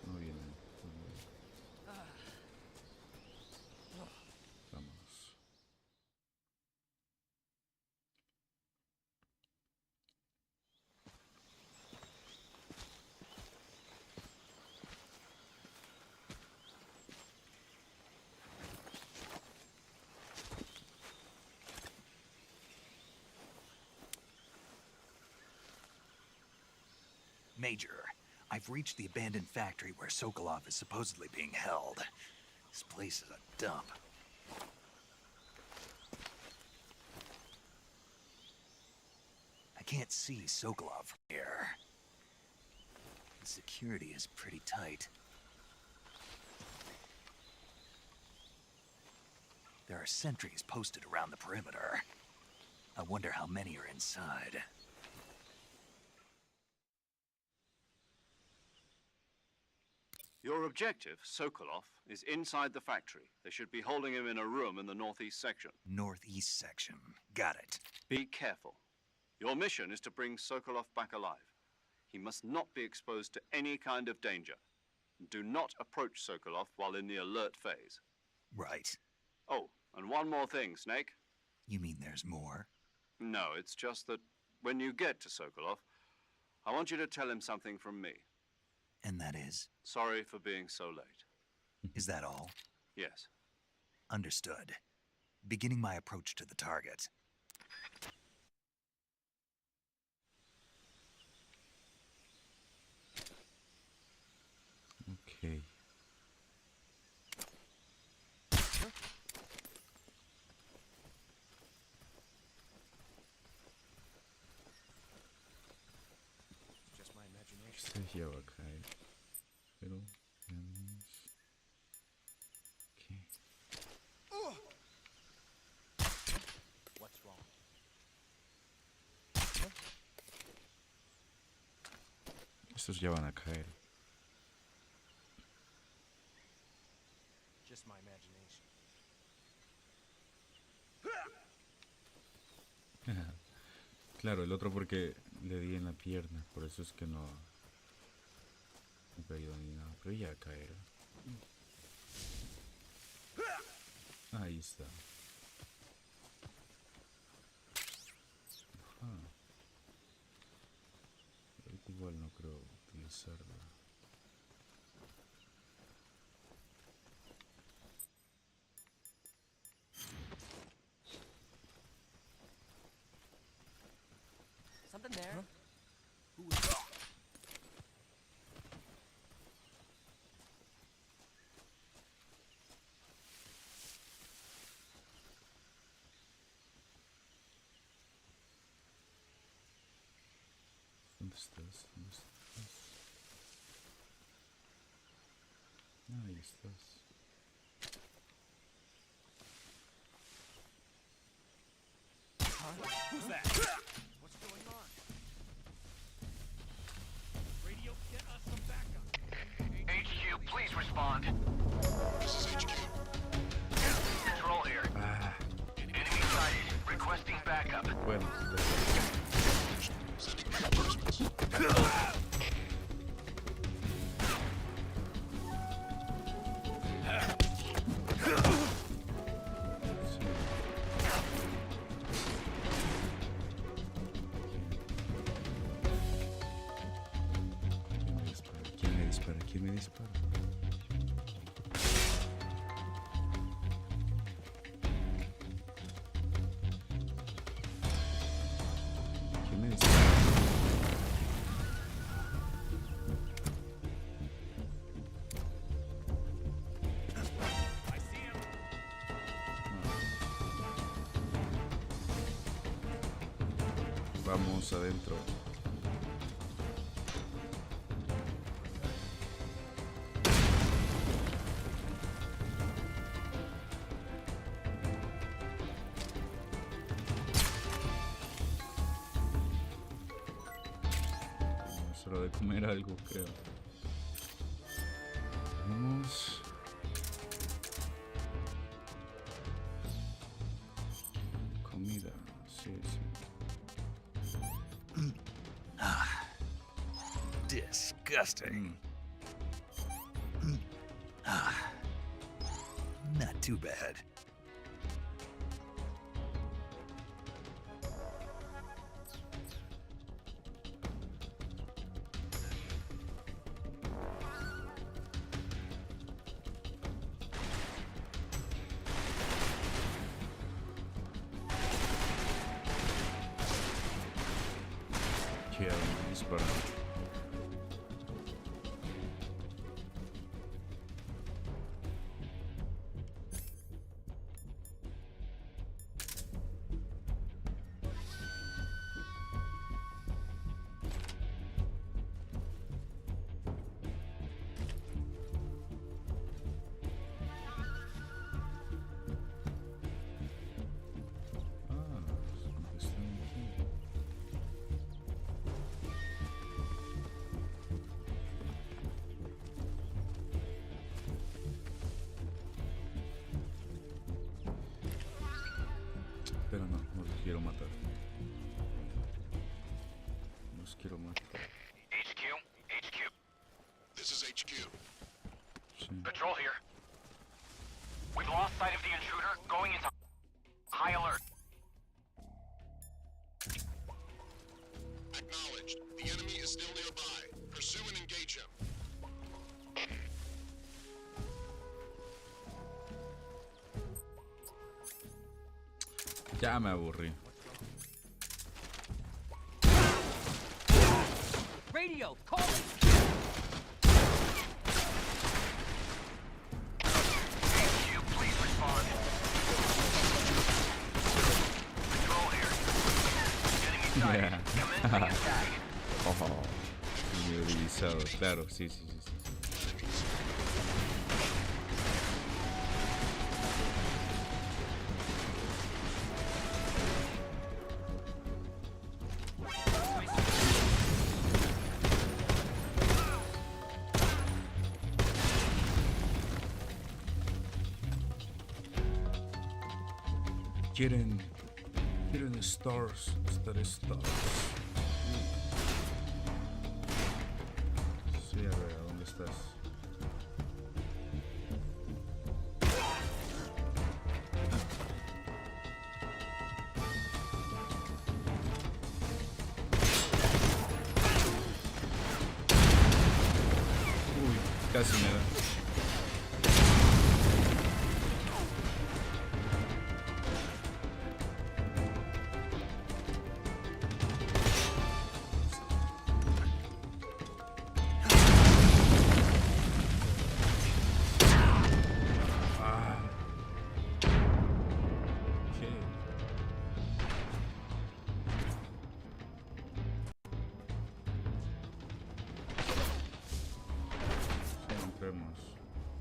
No viene. No viene. Vámonos. Major, I've reached the abandoned factory where Sokolov is supposedly being held. This place is a dump. I can't see Sokolov from here. The security is pretty tight. There are sentries posted around the perimeter. I wonder how many are inside. Your objective, Sokolov, is inside the factory. They should be holding him in a room in the northeast section. Northeast section. Got it. Be careful. Your mission is to bring Sokolov back alive. He must not be exposed to any kind of danger. Do not approach Sokolov while in the alert phase. Right. Oh, and one more thing, Snake. You mean there's more? No, it's just that when you get to Sokolov, I want you to tell him something from me. And that is? Sorry for being so late. Is that all? Yes. Understood. Beginning my approach to the target. Ok. Just my imagination. Este ya va a caer. Pero veamos. Ok. What Estos ya van a caer. Just my imagination. Claro, el otro porque le di en la pierna, por eso es que no he caído ni nada, pero ya caerá. Ahí está. Ajá. Ahorita igual no creo utilizarla. Something there? Huh? Who is that? ¿Dónde estás? ¿Dónde estás? Ahí estás. Who's that? What's going on? Radio, get us some backup. HQ, please respond. This is HQ. Control here. Ah, Enemy sighted. Requesting backup. bueno. Sending reinforcements. ¿Quién me dispara? ¿Quién me dispara? ¿Quién me dispara? I see him. Vamos adentro. Es hora de comer algo, creo. Vamos. Comida, sí, sí. Disgusting. Not too bad. ¿Qué hago? Disparar. Están aquí. Pero no, no los quiero matar. No los quiero matar. HQ. This is HQ. Sí. Control here. We've lost sight of the intruder. Going into high alert. Acknowledged. The enemy is still nearby. Pursue and engage him. Ya me aburrí. Radio, call it! HQ, please respond. Control here. Enemy sighted. Yeah. Commencing attack. Oh, individualizado, claro, sí, sí, sí, sí. quieren stars, stars. Sí, a ver, ¿a dónde estás? Uy, casi me da.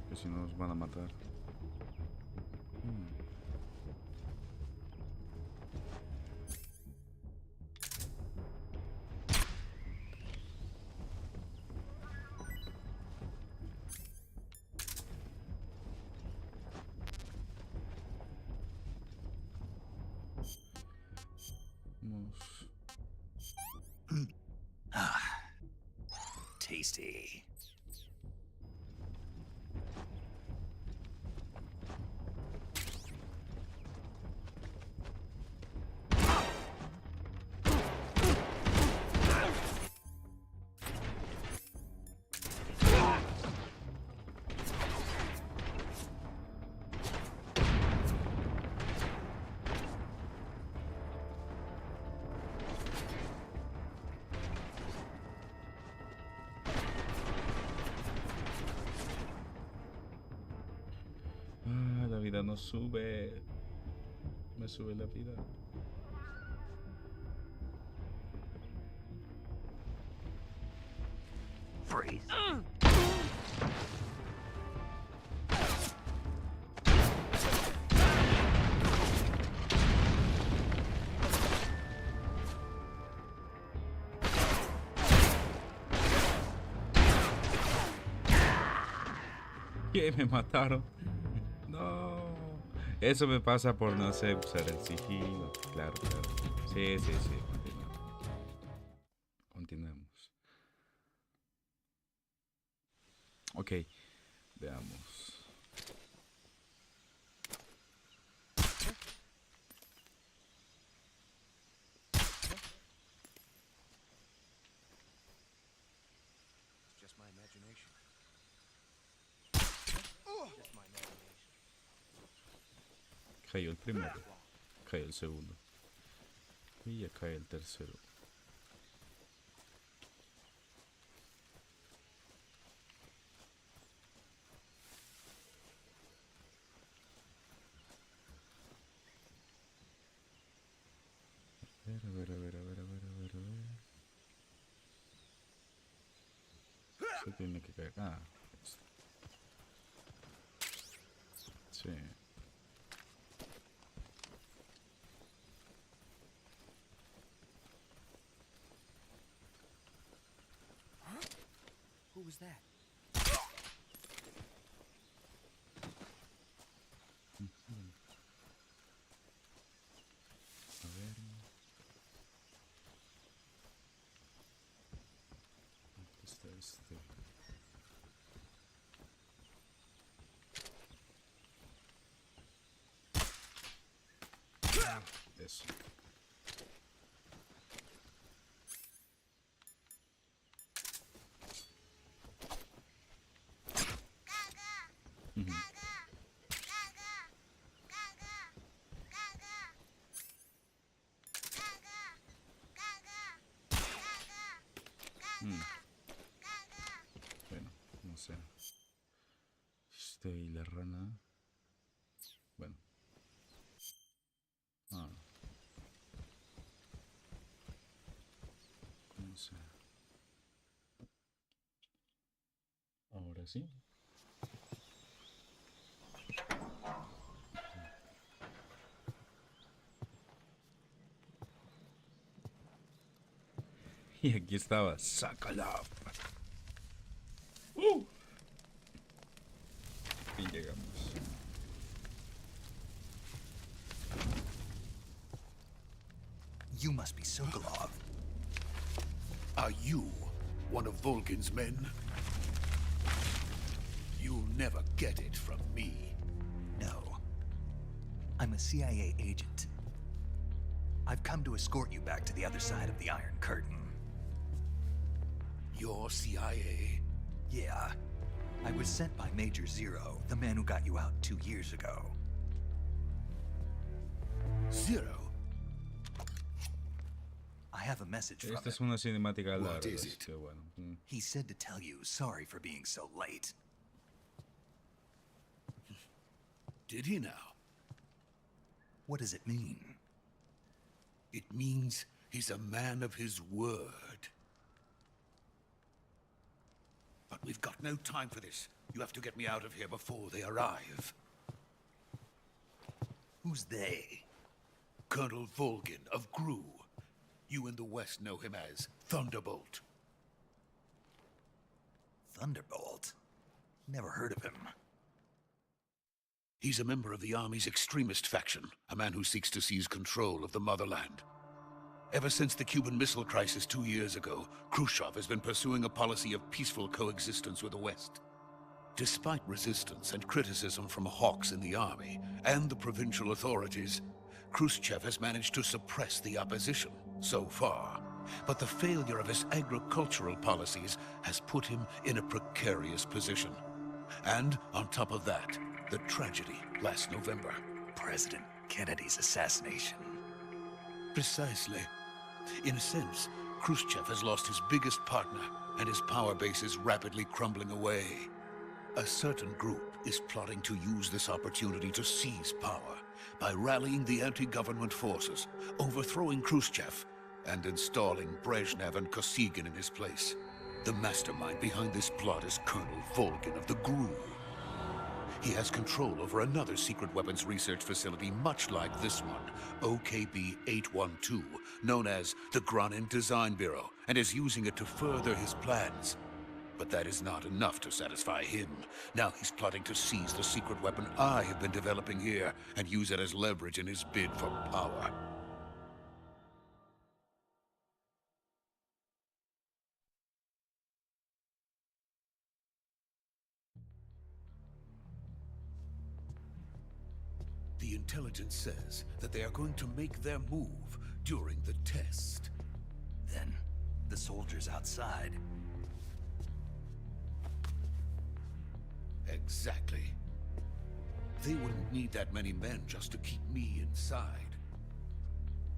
Que si no nos van a matar. Tasty. La vida no sube. Me sube la vida. Freeze. ¿Qué? Me mataron. No. Eso me pasa por no sé usar el sigilo. Claro, claro. Sí. Continuemos. Ok. Veamos. Just my imagination. Cayó el primero. Cayó el segundo. Y ya cae el tercero. A ver. Se tiene que caer. Ah. Sí. Who was that? A ver. Aquí está este. Eso. Bueno, no sé. Y la rana. Bueno. No sé. Ahora sí. Y aquí estaba, sácala. Y llegamos. You must be Sokolov. Are you one of Volgin's men? You'll never get it from me. No. I'm a CIA agent. I've come to escort you back to the other side of the Iron Curtain. You're CIA? Yeah. I was sent by Major Zero, the man who got you out 2 years ago. Zero? I have a message from Esta es him. una cinemática What larga, is así it? que bueno. He said to tell you sorry for being so late. Did he now? What does it mean? It means he's a man of his word. But we've got no time for this. You have to get me out of here before they arrive. Who's they? Colonel Volgin of Gru. You in the West know him as Thunderbolt. Thunderbolt? Never heard of him. He's a member of the Army's extremist faction, a man who seeks to seize control of the motherland. Ever since the Cuban Missile Crisis 2 years ago, Khrushchev has been pursuing a policy of peaceful coexistence with the West. Despite resistance and criticism from hawks in the army and the provincial authorities, Khrushchev has managed to suppress the opposition so far. But the failure of his agricultural policies has put him in a precarious position. And on top of that, the tragedy last November. President Kennedy's assassination. Precisely. In a sense, Khrushchev has lost his biggest partner, and his power base is rapidly crumbling away. A certain group is plotting to use this opportunity to seize power by rallying the anti-government forces, overthrowing Khrushchev, and installing Brezhnev and Kosygin in his place. The mastermind behind this plot is Colonel Volgin of the GRU. He has control over another secret weapons research facility much like this one, OKB-812, known as the Granin Design Bureau, and is using it to further his plans. But that is not enough to satisfy him. Now he's plotting to seize the secret weapon I have been developing here and use it as leverage in his bid for power. The intelligence says that they are going to make their move during the test. Then, the soldiers outside. Exactly. They wouldn't need that many men just to keep me inside.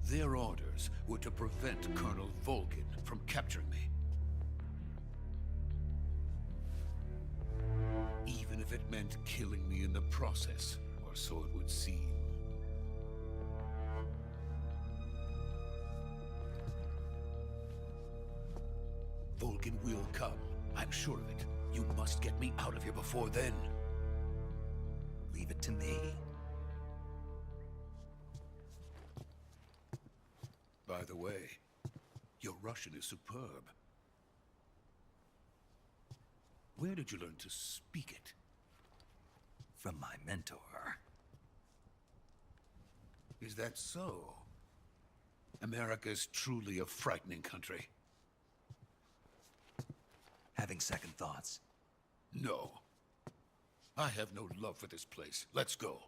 Their orders were to prevent Colonel Volgin from capturing me. Even if it meant killing me in the process, or so it would seem. Volgin will come. I'm sure of it. You must get me out of here before then. Leave it to me. By the way, your Russian is superb. Where did you learn to speak it? From my mentor. Is that so? America is truly a frightening country. Having second thoughts. No. I have no love for this place. Let's go.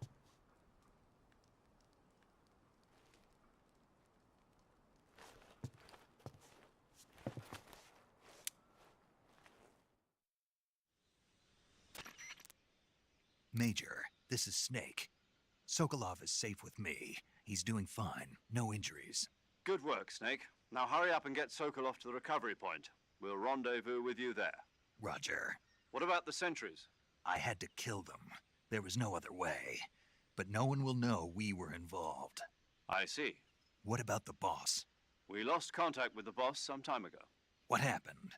Major, this is Snake. Sokolov is safe with me. He's doing fine. No injuries. Good work, Snake. Now hurry up and get Sokolov to the recovery point. We'll rendezvous with you there. Roger. What about the sentries? I had to kill them. There was no other way. But no one will know we were involved. I see. What about the boss? We lost contact with the boss some time ago. What happened?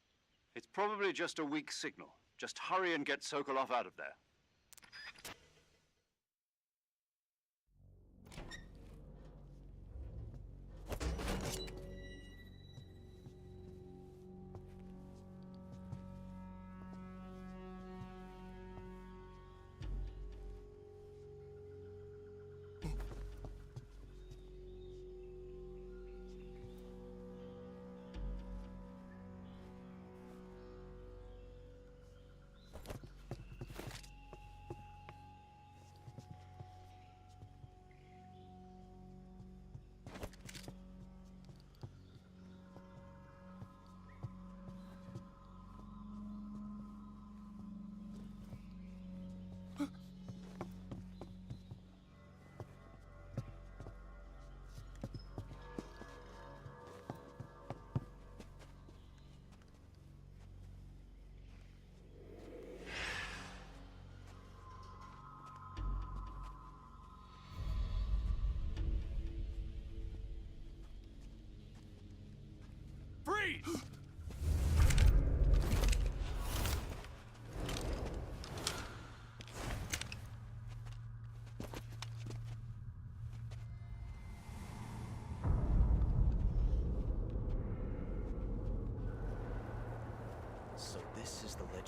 It's probably just a weak signal. Just hurry and get Sokolov out of there.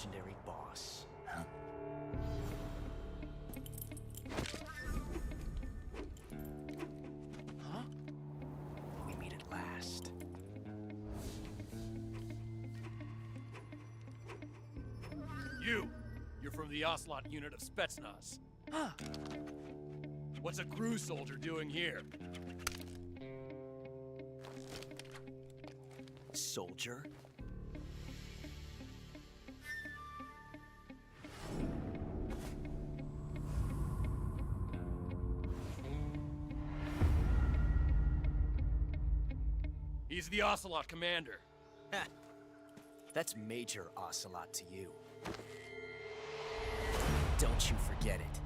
legendary boss. Huh? Huh? We meet at last. You're from the Ocelot unit of Spetsnaz. What's a crew soldier doing here? Soldier? He's the Ocelot commander. Ha! That's Major Ocelot to you. Don't you forget it.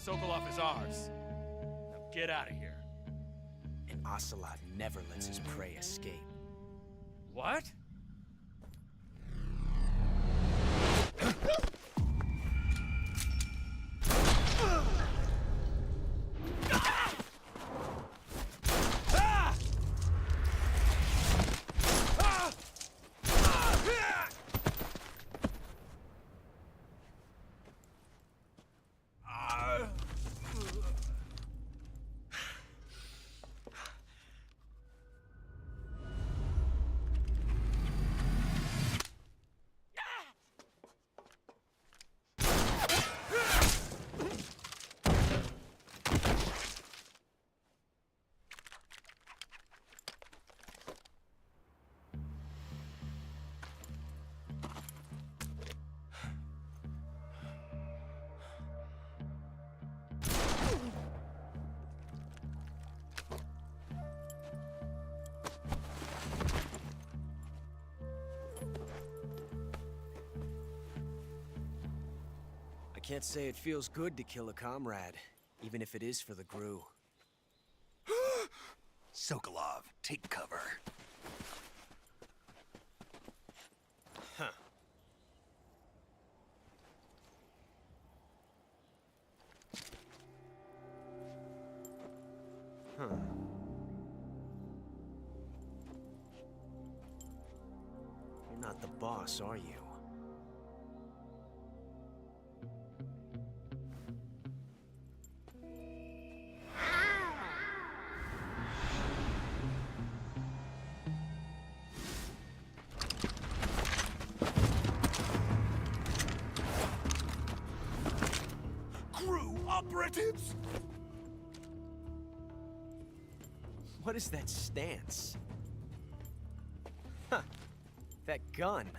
Sokolov is ours. Now get out of here. And Ocelot never lets his prey escape. What? I can't say it feels good to kill a comrade, even if it is for the GRU. Sokolov, take cover. Huh. Huh. You're not the boss, are you? Operatives? What is that stance? Huh. That gun.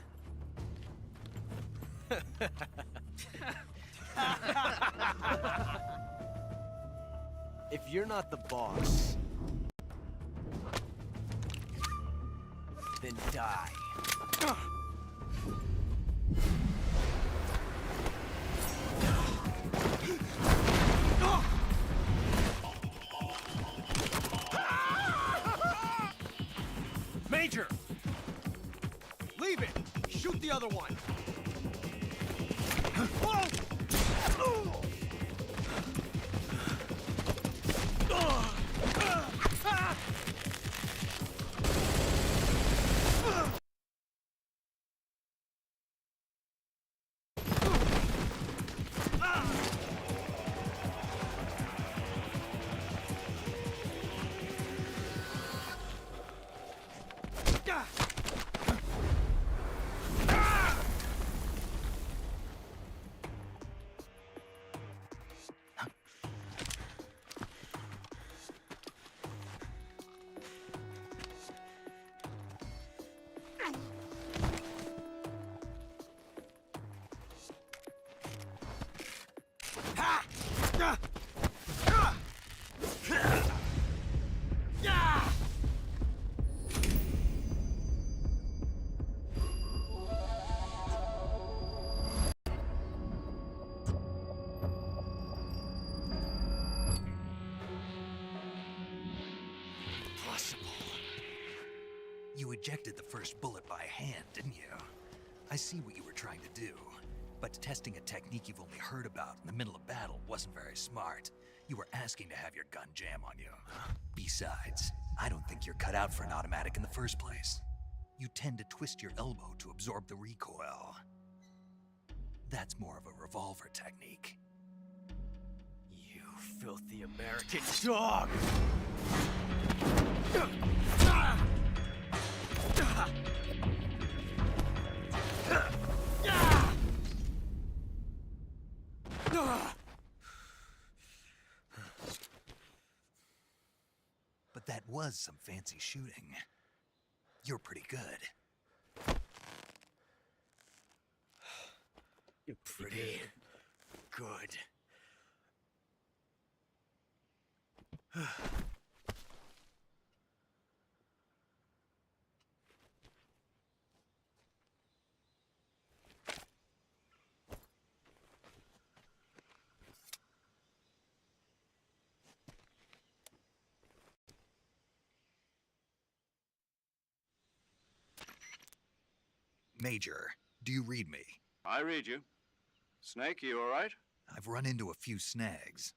If you're not the boss, then die. Major! Leave it! Shoot the other one! You ejected the first bullet by hand, didn't you? I see what you were trying to do. But testing a technique you've only heard about in the middle of battle wasn't very smart. You were asking to have your gun jam on you. Besides, I don't think you're cut out for an automatic in the first place. You tend to twist your elbow to absorb the recoil. That's more of a revolver technique. You filthy American dog! But that was some fancy shooting. You're pretty good. You're pretty good. Major, do you read me? I read you. Snake, you all right? I've run into a few snags.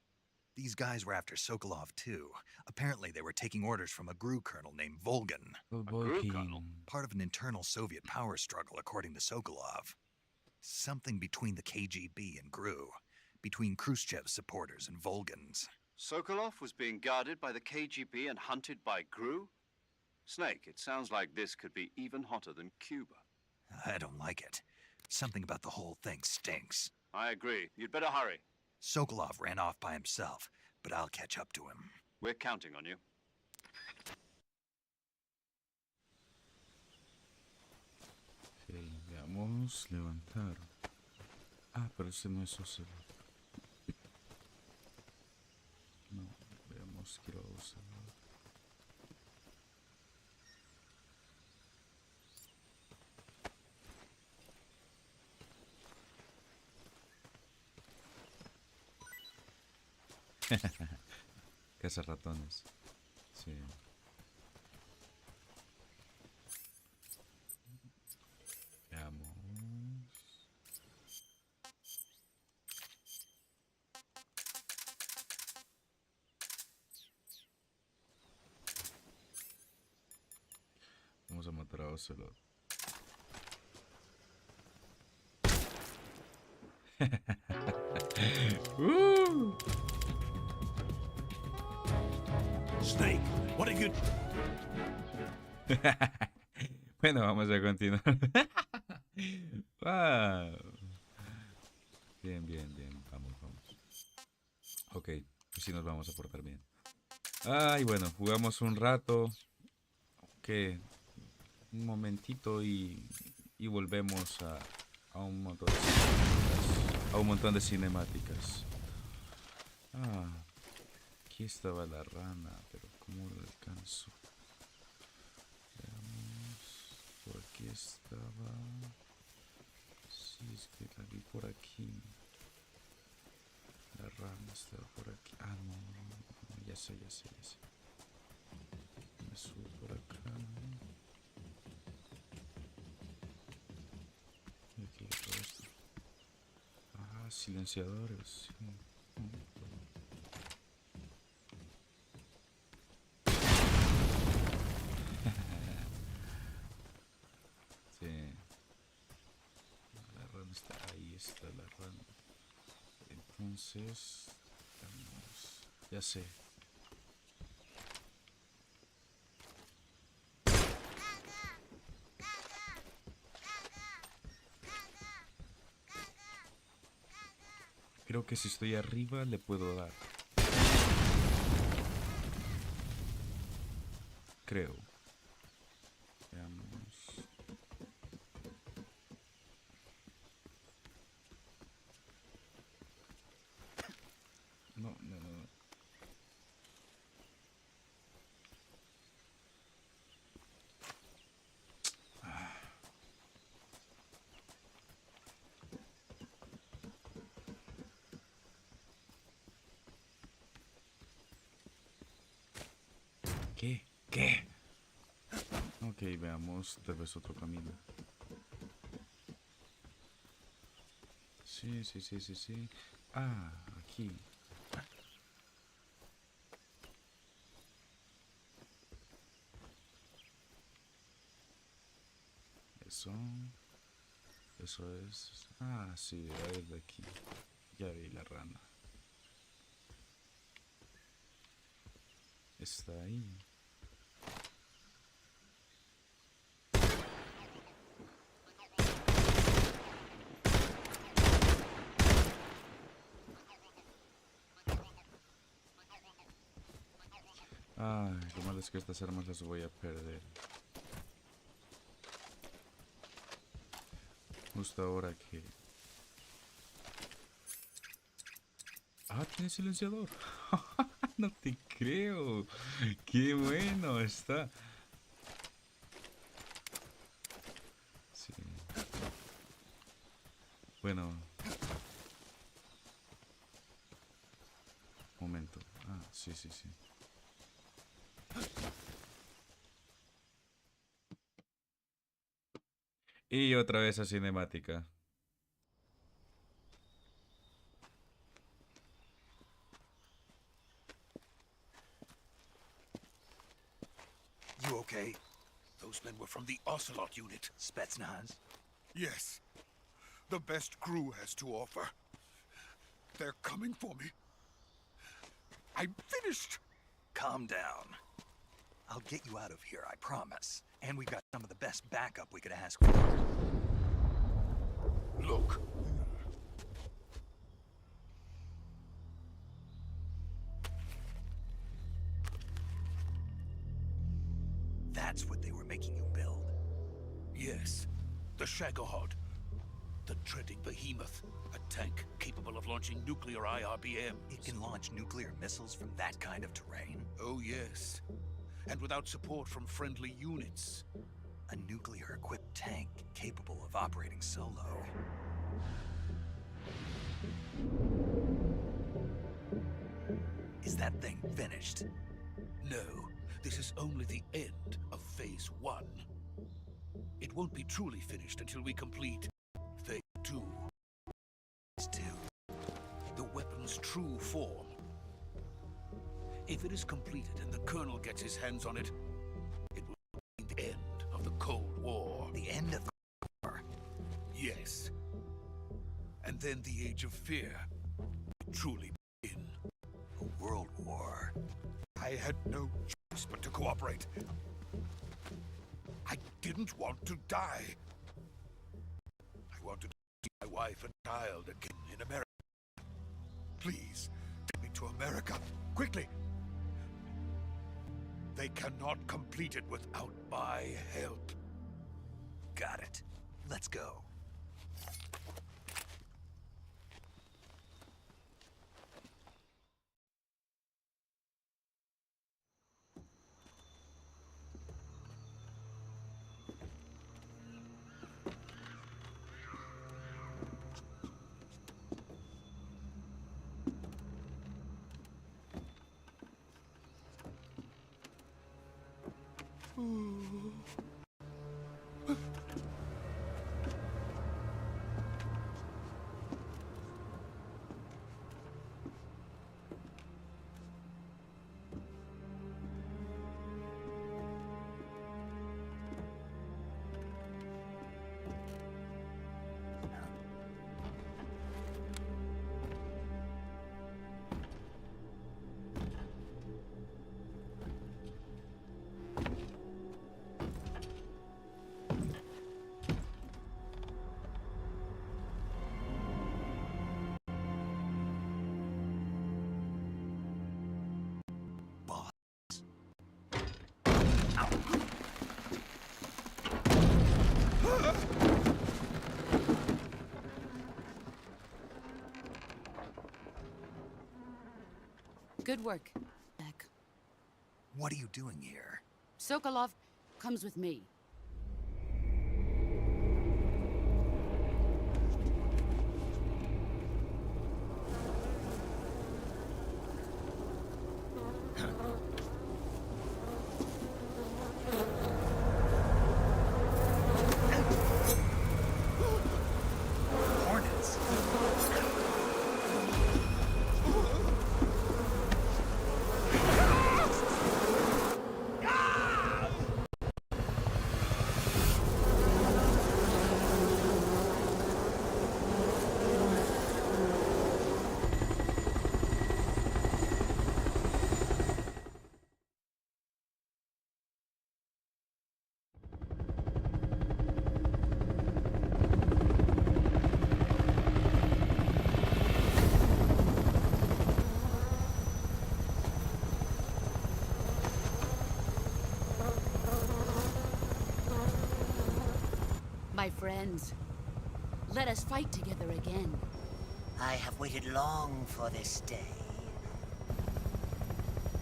These guys were after Sokolov too. Apparently they were taking orders from a GRU colonel named Volgan. GRU colonel? Part of an internal Soviet power struggle, according to Sokolov. Something between the KGB and GRU. Between Khrushchev's supporters and Volgan's. Sokolov was being guarded by the KGB and hunted by GRU? Snake, it sounds like this could be even hotter than Cuba. I don't like it. Something about the whole thing stinks. I agree. You'd better hurry. Sokolov ran off by himself, but I'll catch up to him. We're counting on you. Ok, veamos levantar. Ah, pero ese no es Ocelo. No, veamos, quiero Ocelo. Caza ratones. Sí. Veamos. Vamos a matar a Ocelot. Snake, what have you... Bueno, vamos a continuar. Wow. Bien, bien, bien. Vamos, vamos. Ok, pues sí nos vamos a portar bien. Ay, bueno, jugamos un rato. Que un momentito y volvemos a un montón de cinemáticas. A un montón de cinemáticas. Ah, aquí estaba la rana, pero ¿cómo lo alcanzo? Veamos. Por aquí estaba. Sí, es que la vi por aquí. La rana estaba por aquí. Ah, no, no, ya sé. Me subo por acá. Y aquí todo esto. Ah, silenciadores. Sí. Sí. La rana está ahí, está la rana. Entonces, vamos. Ya sé. Creo que si estoy arriba le puedo dar. Creo. Veamos. No. ¿Qué? Ok, veamos tal vez otro camino. Sí. Ah, aquí. Eso. Eso es. Ah, sí, es de aquí. Ya vi la rana. Está ahí. Ay, lo malo es que estas armas las voy a perder. Justo ahora que... Ah, tiene silenciador. No te creo. Qué bueno está. Sí. Bueno. Momento. Ah, sí, sí, sí. Y otra vez a cinemática. You okay? Those men were from the Ocelot unit. Spetsnaz? Yes. The best crew has to offer. They're coming for me. I'm finished! Calm down. I'll get you out of here, I promise. And we've got some of the best backup we could ask for. Look. That's what they were making you build? Yes. The Shagohod. The dreaded behemoth. A tank capable of launching nuclear IRBMs. It can launch nuclear missiles from that kind of terrain? Oh, yes. And without support from friendly units. A nuclear-equipped tank capable of operating solo. Is that thing finished? No. This is only the end of Phase 1. It won't be truly finished until we complete Phase 2. Phase 2? The weapon's true form. If it is completed and the Colonel gets his hands on it, it will be the end of the Cold War. The end of the war? Yes. And then the Age of Fear will truly begin. A world war? I had no choice but to cooperate. I didn't want to die. I wanted to see my wife and child again in America. Please, take me to America, quickly. They cannot complete it without my help. Got it. Let's go. Good work, Beck. What are you doing here? Sokolov comes with me. Hornets? My friends, let us fight together again. I have waited long for this day.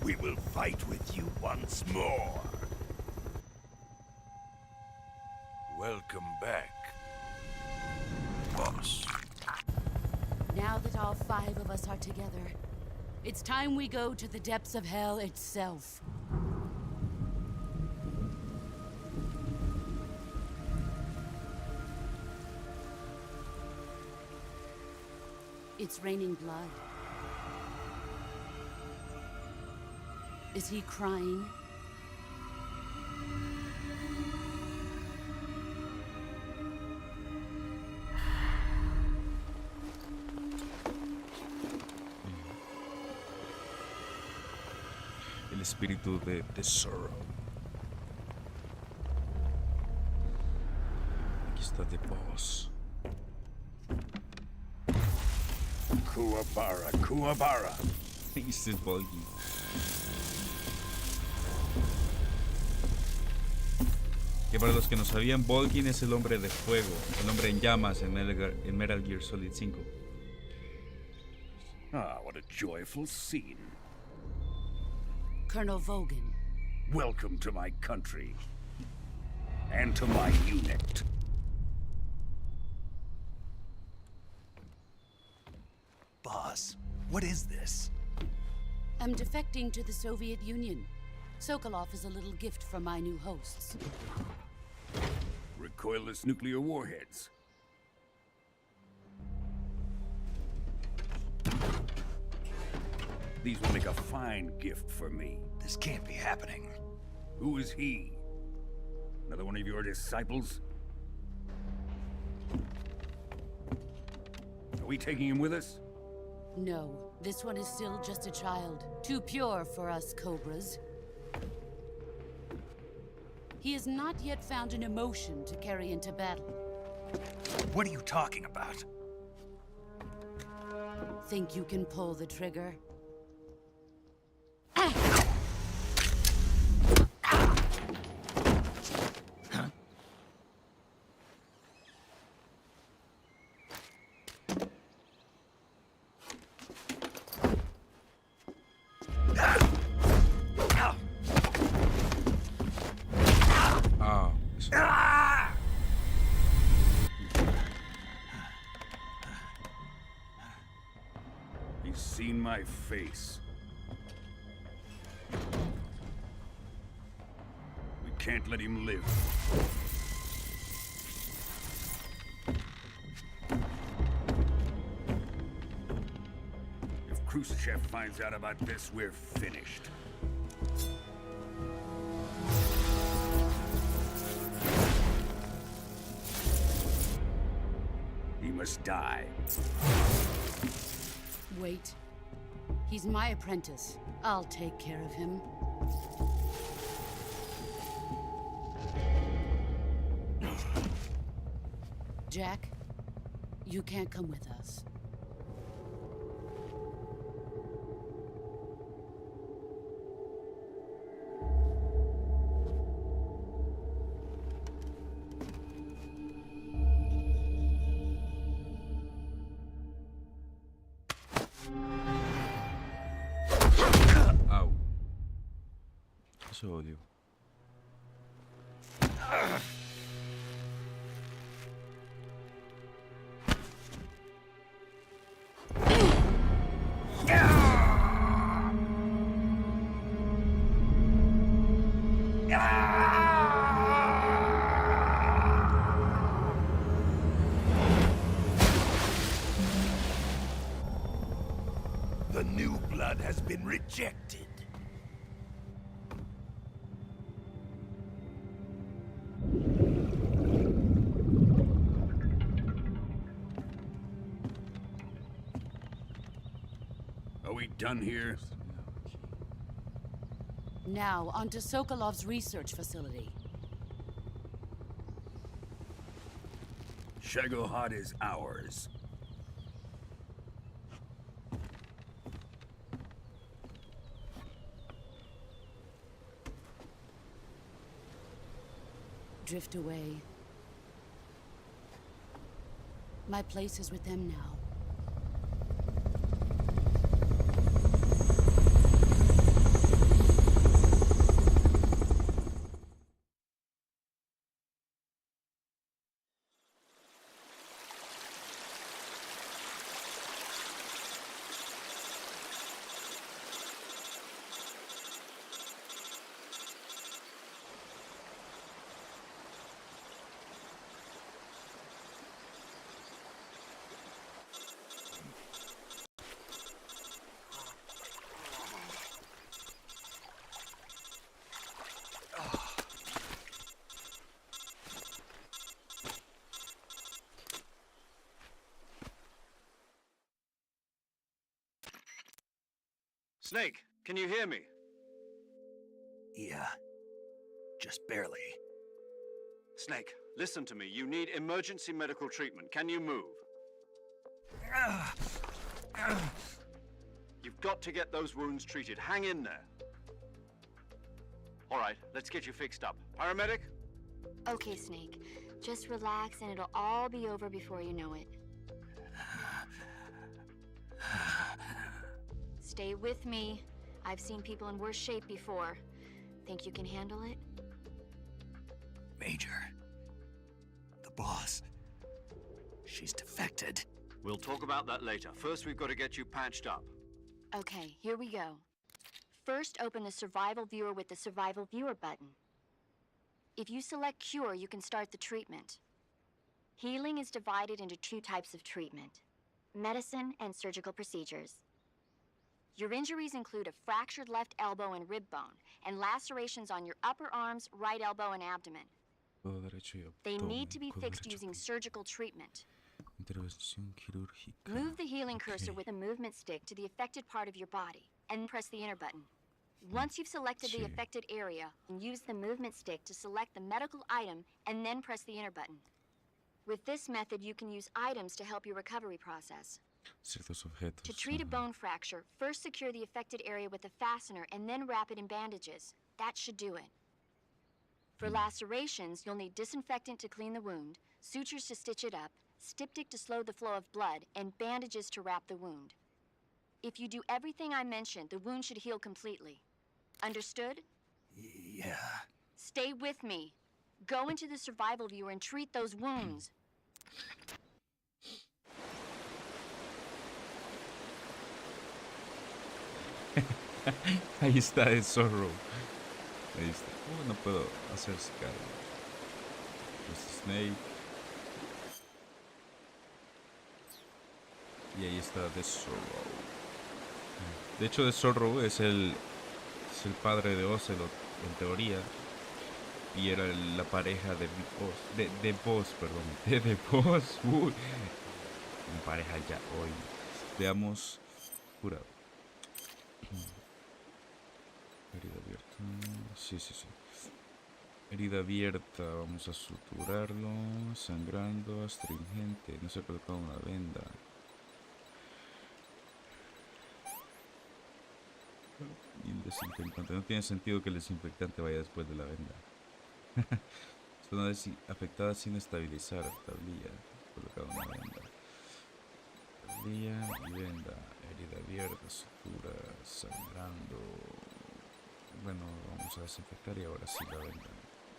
We will fight with you once more. Welcome back, boss. Now that all 5 of us are together, it's time we go to the depths of hell itself. It's raining blood. Is he crying? El espíritu de Sorrow. Aquí está The Boss. Kuwabara, Kuwabara. Este es Volgi. Que para los que no sabían, Volgin es el hombre de fuego, el hombre en llamas en Metal Gear Solid 5. Ah, what a joyful scene. Colonel Vogan. Welcome to my country. And to my unit. Boss, what is this? I'm defecting to the Soviet Union. Sokolov is a little gift from my new hosts. Recoilless nuclear warheads. These will make a fine gift for me. This can't be happening. Who is he? Another one of your disciples? Are we taking him with us? No, this one is still just a child. Too pure for us Cobras. He has not yet found an emotion to carry into battle. What are you talking about? Think you can pull the trigger? He's seen my face. We can't let him live. If Khrushchev finds out about this, we're finished. He must die. Wait. He's my apprentice. I'll take care of him. Jack, you can't come with us. Eso odio. The new blood has been rejected. Are we done here? Now, onto Sokolov's research facility. Shagohod is ours. Drift away. My place is with them now. Snake, can you hear me? Yeah. Just barely. Snake, listen to me. You need emergency medical treatment. Can you move? You've got to get those wounds treated. Hang in there. All right, let's get you fixed up. Paramedic? Okay, Snake. Just relax and it'll all be over before you know it. Stay with me. I've seen people in worse shape before. Think you can handle it? Major. The boss. She's defected. We'll talk about that later. First, we've got to get you patched up. Okay, here we go. First, open the survival viewer with the survival viewer button. If you select cure, you can start the treatment. Healing is divided into two types of treatment: medicine and surgical procedures. Your injuries include a fractured left elbow and rib bone, and lacerations on your upper arms, right elbow, and abdomen. They need to be fixed using surgical treatment. Intervención quirúrgica. Move the healing cursor with a movement stick to the affected part of your body, and press the enter button. Once you've selected the affected area, use the movement stick to select the medical item, and then press the enter button. With this method, you can use items to help your recovery process. Ciertos objetos. To treat a bone fracture, first secure the affected area with a fastener and then wrap it in bandages. That should do it. For lacerations, you'll need disinfectant to clean the wound, sutures to stitch it up, styptic to slow the flow of blood, and bandages to wrap the wound. If you do everything I mentioned, the wound should heal completely. Understood? Yeah. Stay with me. Go into the survival viewer and treat those wounds. Ahí está el zorro. Ahí está. No puedo hacerse cargo. Este Snake. Y ahí está The Zorro. De hecho, The Zorro es el padre de Ocelot, en teoría. Y era la pareja de Boss. Uy. Mi pareja ya hoy. Veamos. Curado. Herida abierta. Sí. Herida abierta. Vamos a suturarlo. Sangrando. Astringente. No se ha colocado una venda. Y el desinfectante. No tiene sentido que el desinfectante vaya después de la venda. Zona afectada sin estabilizar. Tablilla. Colocado una venda. Tablilla y venda. Herida abierta. Sutura. Sangrando. Bueno, vamos a desinfectar y ahora sí la venda.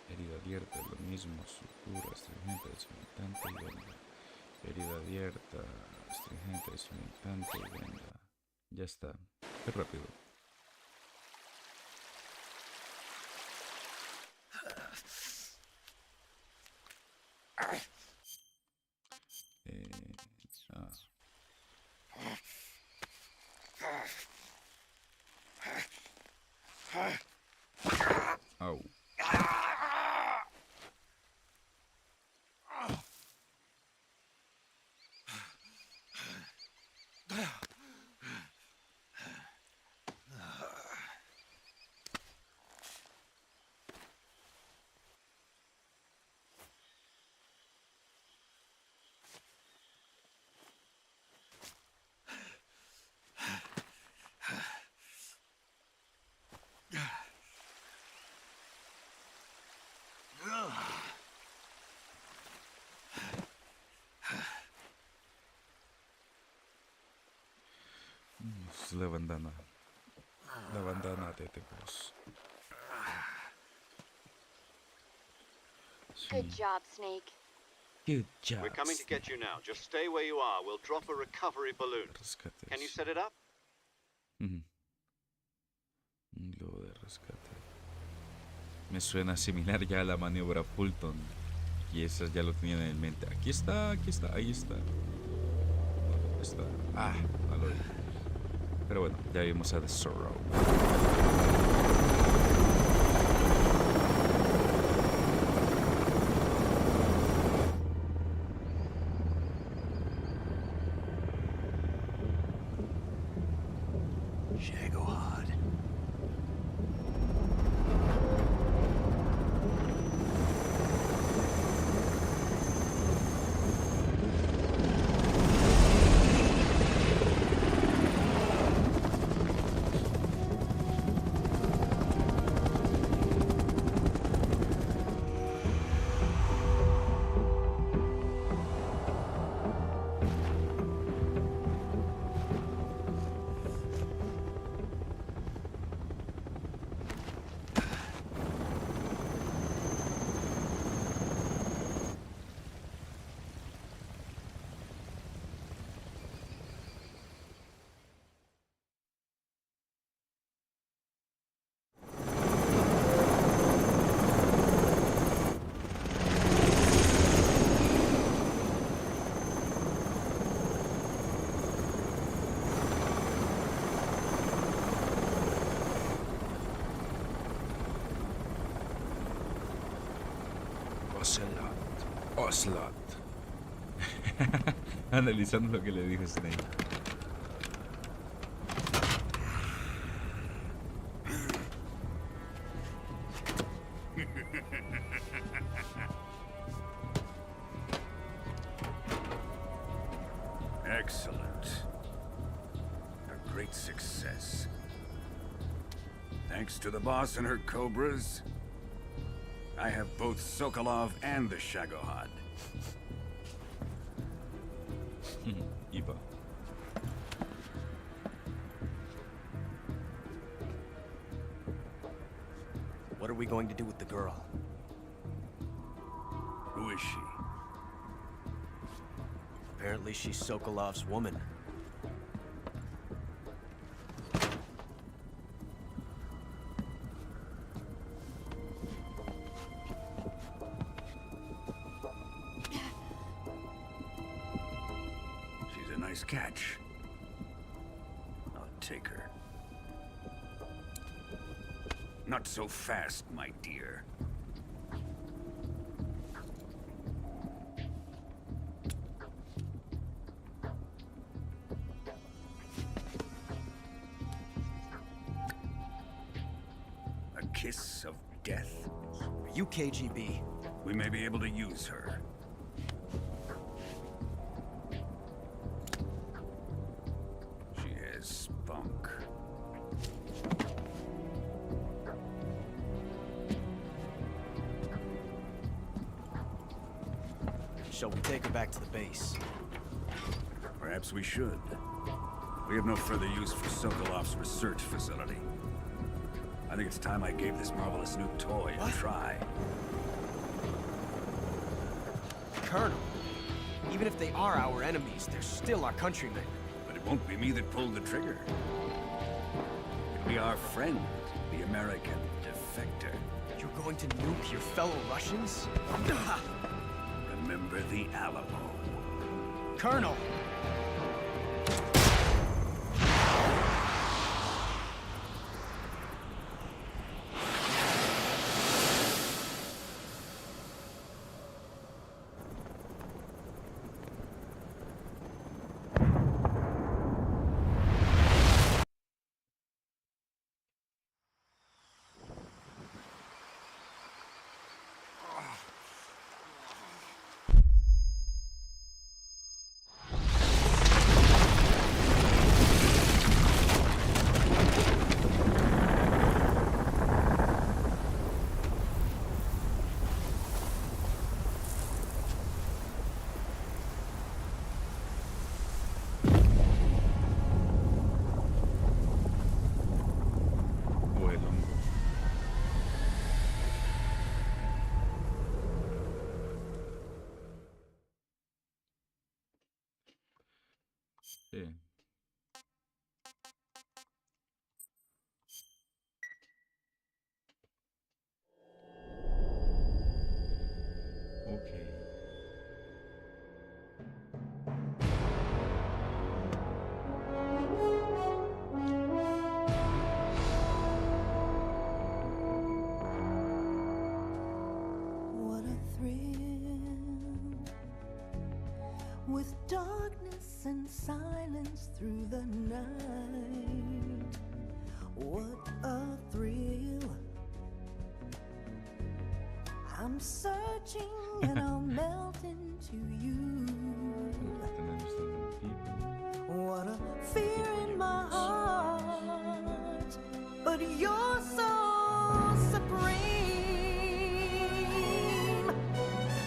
Herida abierta, lo mismo, sutura, astringente, desinfectante y venda. Herida abierta, astringente, desinfectante y venda. Ya está. Qué rápido. Au. es la bandana. La bandana de Tecos. Good job, Snake. Good job. We're coming to get you now. Just stay where you are. We'll drop a recovery balloon. Rescates. Can you set it up? Un globo de rescate. Me suena similar ya a la maniobra Fulton. Y esas ya lo tenían en mente. Aquí está, ahí está. ¿Dónde está? Ah, no lo vi. Pero bueno, ya vimos a The Sorrow. Ocelot. Analizando lo que le dijo Snake. Excellent. A great success. Thanks to the boss and her cobras, I have both Sokolov and the Shagohod. Iba. What are we going to do with the girl? Who is she? Apparently she's Sokolov's woman. Catch. I'll take her. Not so fast, my dear. A kiss of death. Are you KGB? We may be able to use her. Spunk. Shall we take her back to the base? Perhaps we should. We have no further use for Sokolov's research facility. I think it's time I gave this marvelous new toy a try. Colonel, even if they are our enemies, they're still our countrymen. But it won't be me that pulled the trigger. It'll be our friend, the American defector. You're going to nuke your fellow Russians? Remember the Alamo. Colonel! Sí. Ok. What a thrill, with darkness and silence through the night. What a thrill. I'm searching and I'll melt into you. What a fear in my heart, but you're so supreme.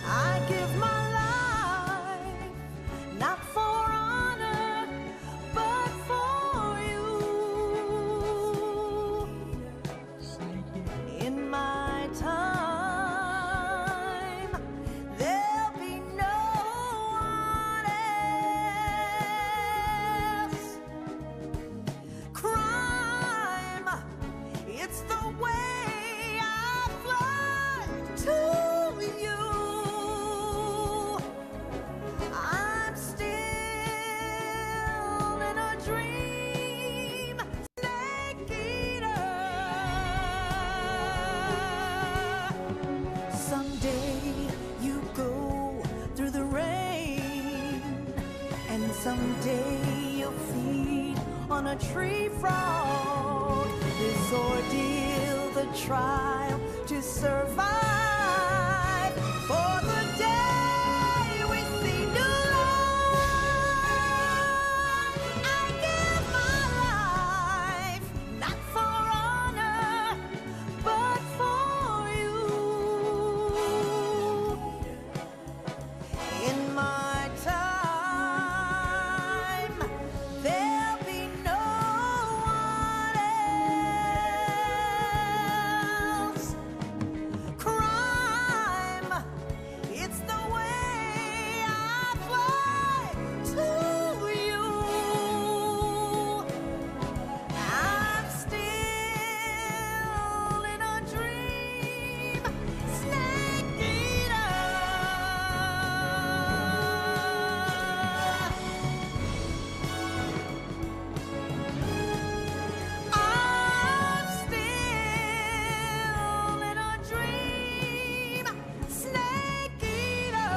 I give my life, not for honor, but for you. In my time, there'll be no one else. Crime, it's the way I fly to you. I'm still in a dream, snake eater. Someday you go through the rain, and someday you'll feed on a tree frog. This ordeal, the trial to survive for the day we see new life. I give my life, not for honor, but for you. In my time, there'll be no one else. Crime, it's the way I fly to you. I'm still in a dream, snake eater. I'm still in a dream, snake eater.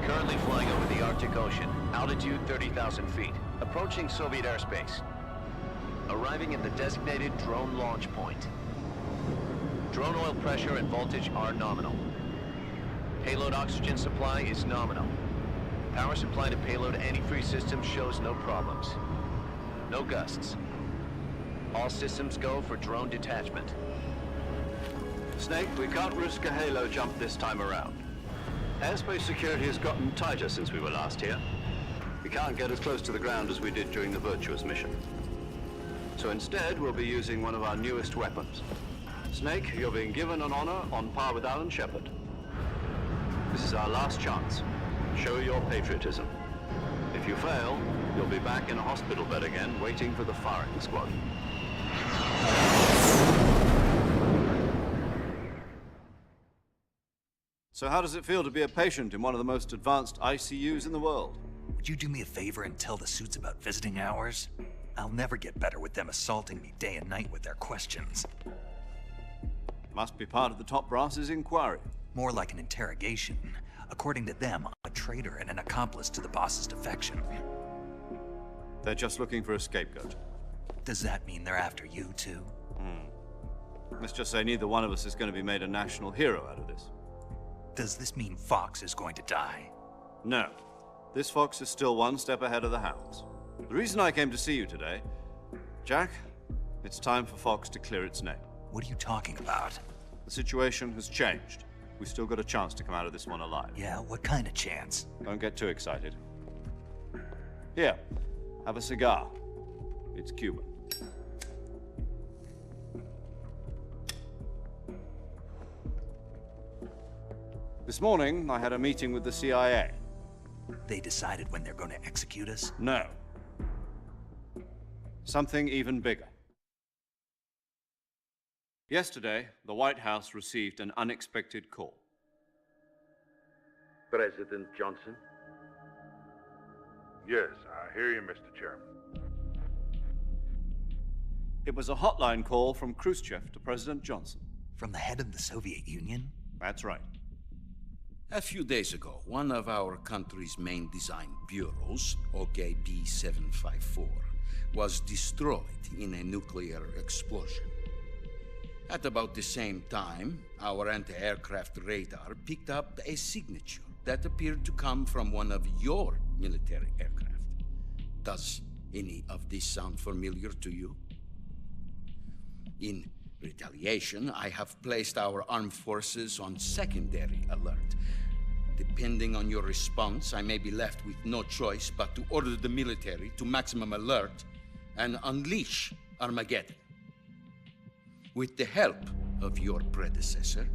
Currently flying over the Arctic Ocean, altitude 30,000 feet, approaching Soviet airspace. Arriving at the designated drone launch point. Drone oil pressure and voltage are nominal. Payload oxygen supply is nominal. Power supply to payload antifreeze system shows no problems. No gusts. All systems go for drone detachment. Snake, we can't risk a halo jump this time around. Airspace security has gotten tighter since we were last here. We can't get as close to the ground as we did during the Virtuous mission. So instead, we'll be using one of our newest weapons. Snake, you're being given an honor on par with Alan Shepard. This is our last chance. Show your patriotism. If you fail, you'll be back in a hospital bed again, waiting for the firing squad. So how does it feel to be a patient in one of the most advanced ICUs in the world? Would you do me a favor and tell the suits about visiting hours? I'll never get better with them assaulting me day and night with their questions. Must be part of the top brass's inquiry. More like an interrogation. According to them, I'm a traitor and an accomplice to the boss's defection. They're just looking for a scapegoat. Does that mean they're after you, too? Let's just say neither one of us is going to be made a national hero out of this. Does this mean Fox is going to die? No. This fox is still one step ahead of the hounds. The reason I came to see you today, Jack, it's time for Fox to clear its name. What are you talking about? The situation has changed. we still got a chance to come out of this one alive. Yeah, what kind of chance? Don't get too excited. Here, have a cigar. It's Cuban. This morning, I had a meeting with the CIA. They decided when they're going to execute us? No. Something even bigger. Yesterday, the White House received an unexpected call. President Johnson? Yes, I hear you, Mr. Chairman. It was a hotline call from Khrushchev to President Johnson. From the head of the Soviet Union? That's right. A few days ago, one of our country's main design bureaus, OKB-754, was destroyed in a nuclear explosion. At about the same time, our anti-aircraft radar picked up a signature that appeared to come from one of your military aircraft. Does any of this sound familiar to you? In retaliation, I have placed our armed forces on secondary alert. Depending on your response, I may be left with no choice but to order the military to maximum alert and unleash Armageddon. With the help of your predecessor,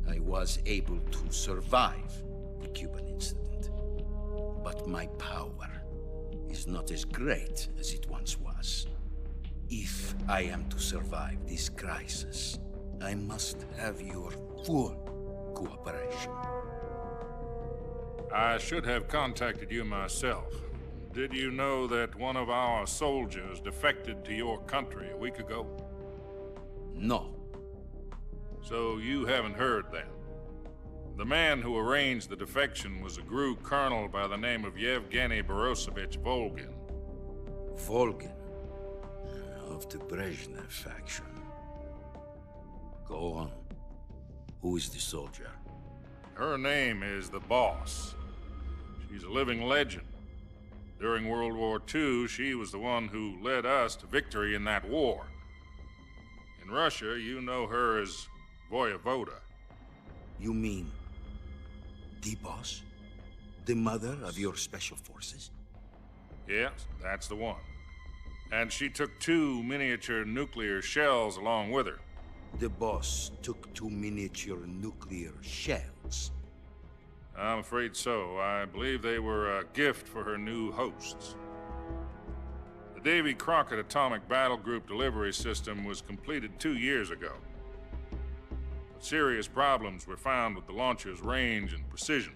I was able to survive the Cuban incident. But my power is not as great as it once was. If I am to survive this crisis, I must have your full cooperation. I should have contacted you myself. Did you know that one of our soldiers defected to your country a week ago? No. So you haven't heard then? The man who arranged the defection was a GRU colonel by the name of Yevgeny Borosovich Volgin. Volgin? Of the Brezhnev faction. Go on. Who is the soldier? Her name is the Boss. She's a living legend. During World War II, she was the one who led us to victory in that war. In Russia, you know her as Voyevoda. You mean the Boss? The mother of your special forces? Yes, that's the one. And she took 2 miniature nuclear shells along with her. The Boss took 2 miniature nuclear shells? I'm afraid so. I believe they were a gift for her new hosts. The Davy Crockett Atomic Battle Group delivery system was completed 2 years ago. But serious problems were found with the launcher's range and precision.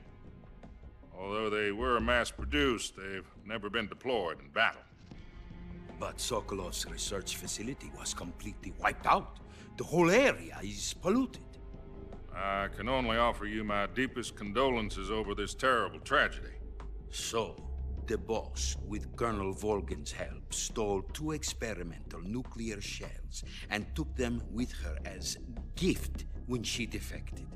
Although they were mass-produced, they've never been deployed in battle. But Sokolov's research facility was completely wiped out. The whole area is polluted. I can only offer you my deepest condolences over this terrible tragedy. So, the Boss, with Colonel Volgin's help, stole 2 experimental nuclear shells and took them with her as gift when she defected.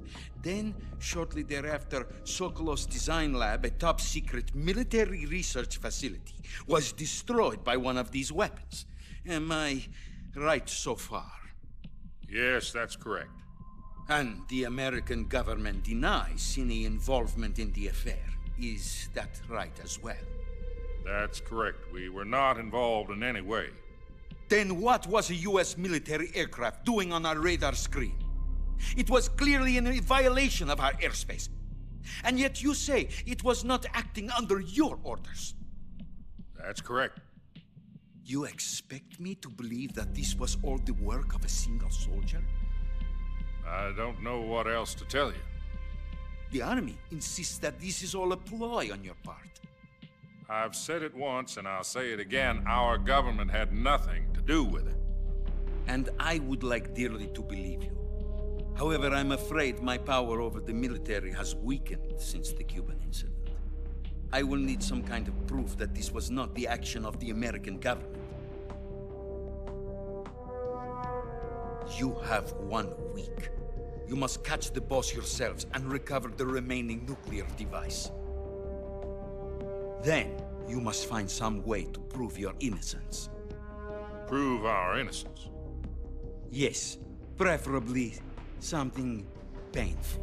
Then, shortly thereafter, Sokolov's design lab, a top-secret military research facility, was destroyed by one of these weapons. Am I right so far? Yes, that's correct. And the American government denies any involvement in the affair. Is that right as well? That's correct. We were not involved in any way. Then what was a U.S. military aircraft doing on our radar screen? It was clearly in violation of our airspace. And yet you say it was not acting under your orders. That's correct. You expect me to believe that this was all the work of a single soldier? I don't know what else to tell you. The army insists that this is all a ploy on your part. I've said it once and I'll say it again. Our government had nothing to do with it. And I would like dearly to believe you. However, I'm afraid my power over the military has weakened since the Cuban incident. I will need some kind of proof that this was not the action of the American government. You have 1 week. You must catch the Boss yourselves and recover the remaining nuclear device. Then, you must find some way to prove your innocence. Prove our innocence? Yes, preferably something painful.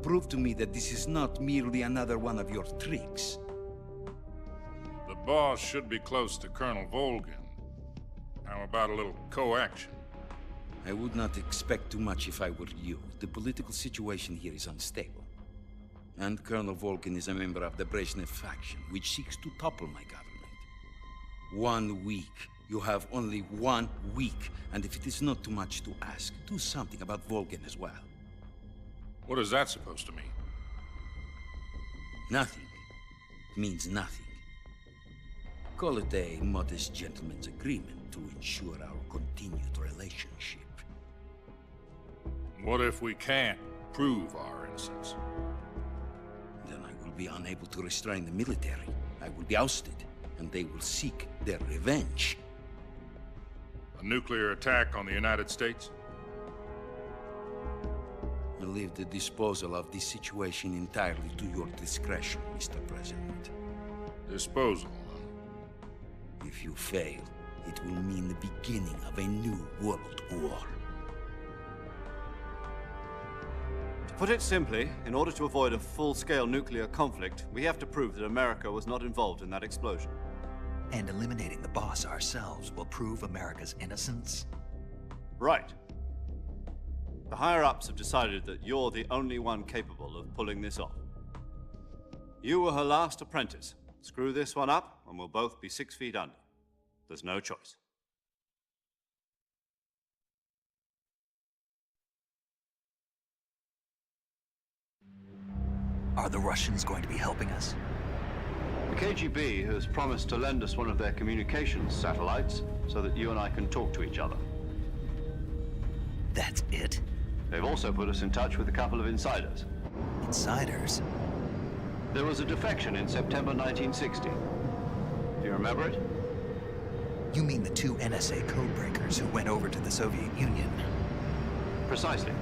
prove to me that this is not merely another one of your tricks. The boss should be close to Colonel Volgin. How about a little co-action? I would not expect too much if I were you. The political situation here is unstable. And Colonel Volgin is a member of the Brezhnev faction, which seeks to topple my government. 1 week. You have only 1 week. And if it is not too much to ask, do something about Volgin as well. What is that supposed to mean? Nothing. It means nothing. Call it a modest gentleman's agreement to ensure our continued relationship. What if we can't prove our innocence? Then I will be unable to restrain the military. I will be ousted, and they will seek their revenge. A nuclear attack on the United States? I leave the disposal of this situation entirely to your discretion, Mr. President. Disposal, huh? If you fail, it will mean the beginning of a new world war. To put it simply, in order to avoid a full-scale nuclear conflict, we have to prove that America was not involved in that explosion. And eliminating the boss ourselves will prove America's innocence? Right. The higher-ups have decided that you're the only one capable of pulling this off. You were her last apprentice. Screw this one up, and we'll both be 6 feet under. There's no choice. Are the Russians going to be helping us? The KGB has promised to lend us one of their communications satellites so that you and I can talk to each other. That's it? They've also put us in touch with a couple of insiders. Insiders? There was a defection in September 1960. Do you remember it? You mean the 2 NSA codebreakers who went over to the Soviet Union? Precisely.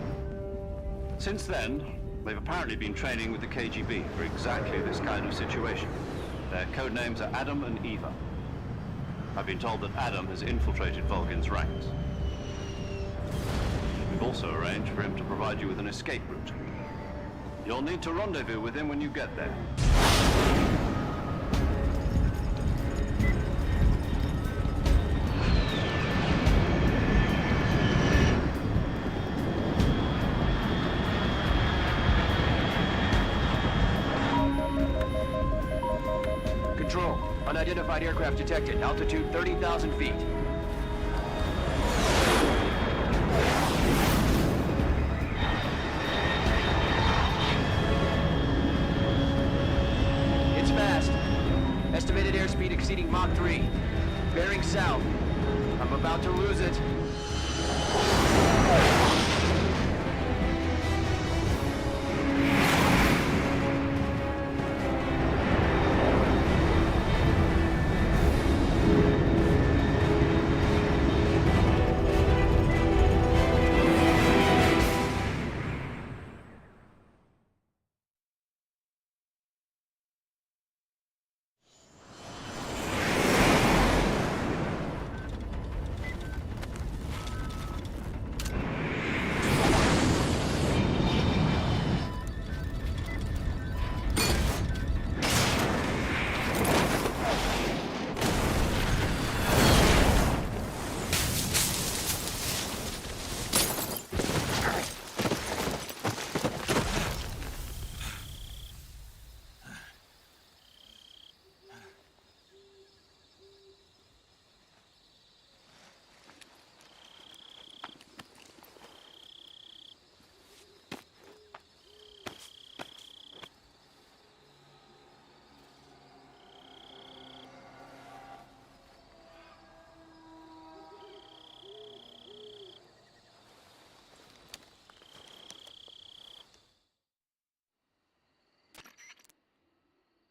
Since then, they've apparently been training with the KGB for exactly this kind of situation. Their code names are Adam and Eva. I've been told that Adam has infiltrated Volgin's ranks. We've also arranged for him to provide you with an escape route. You'll need to rendezvous with him when you get there. Control. Unidentified aircraft detected. Altitude 30,000 feet. It's fast. Estimated airspeed exceeding Mach 3. Bearing south. I'm about to lose it.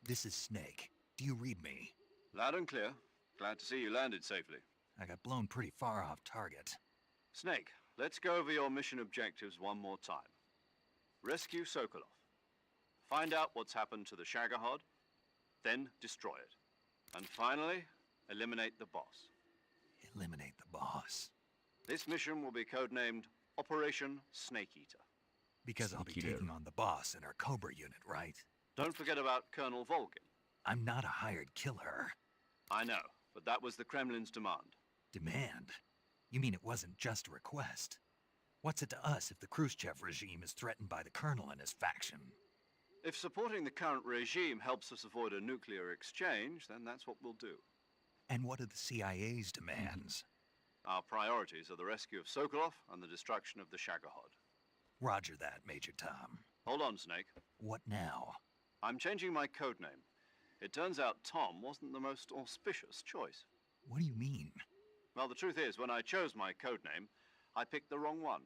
This is Snake. Do you read me? Loud and clear. Glad to see you landed safely. I got blown pretty far off target. Snake, let's go over your mission objectives one more time. Rescue Sokolov. Find out what's happened to the Shagohod, then destroy it. And finally, eliminate the boss. Eliminate the boss. This mission will be codenamed Operation Snake Eater. Because I'll be taking on the boss in our Cobra unit, right? Don't forget about Colonel Volgin. I'm not a hired killer. I know, but that was the Kremlin's demand. Demand? You mean it wasn't just a request? What's it to us if the Khrushchev regime is threatened by the Colonel and his faction? If supporting the current regime helps us avoid a nuclear exchange, then that's what we'll do. And what are the CIA's demands? Our priorities are the rescue of Sokolov and the destruction of the Shagohod. Roger that, Major Tom. Hold on, Snake. What now? I'm changing my codename. It turns out Tom wasn't the most auspicious choice. What do you mean? Well, the truth is, when I chose my codename, I picked the wrong one.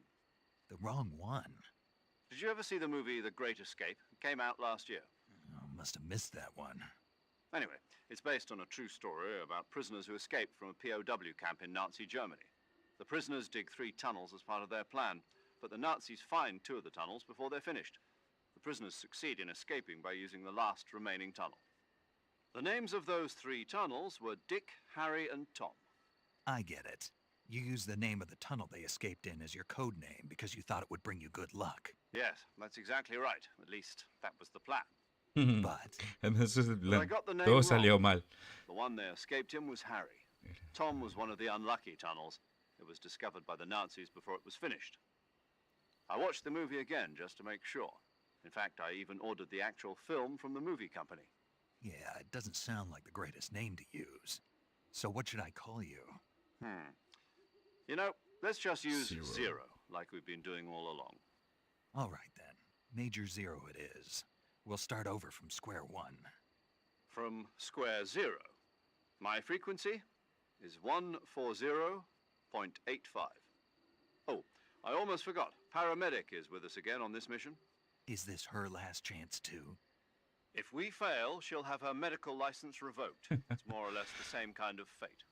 The wrong one? Did you ever see the movie The Great Escape? It came out last year. Oh, must have missed that one. Anyway, it's based on a true story about prisoners who escaped from a POW camp in Nazi Germany. The prisoners dig 3 tunnels as part of their plan, but the Nazis find 2 of the tunnels before they're finished. The prisoners succeed in escaping by using the last remaining tunnel. The names of those 3 tunnels were Dick, Harry, and Tom. I get it. You used the name of the tunnel they escaped in as your code name because you thought it would bring you good luck. Yes, that's exactly right. At least, that was the plan. But Entonces, I got the name todo wrong. salió mal. The one they escaped in was Harry. Tom was one of the unlucky tunnels. It was discovered by the Nazis before it was finished. I watched the movie again just to make sure. In fact, I even ordered the actual film from the movie company. yeah, it doesn't sound like the greatest name to use. So what should I call you? You know, let's just use Zero. Zero, like we've been doing all along. All right then. Major Zero it is. We'll start over from square one. From square zero. My frequency is 140.85. Oh, I almost forgot. Paramedic is with us again on this mission. Is this her last chance too? If we fail, she'll have her medical license revoked. It's more or less the same kind of fate.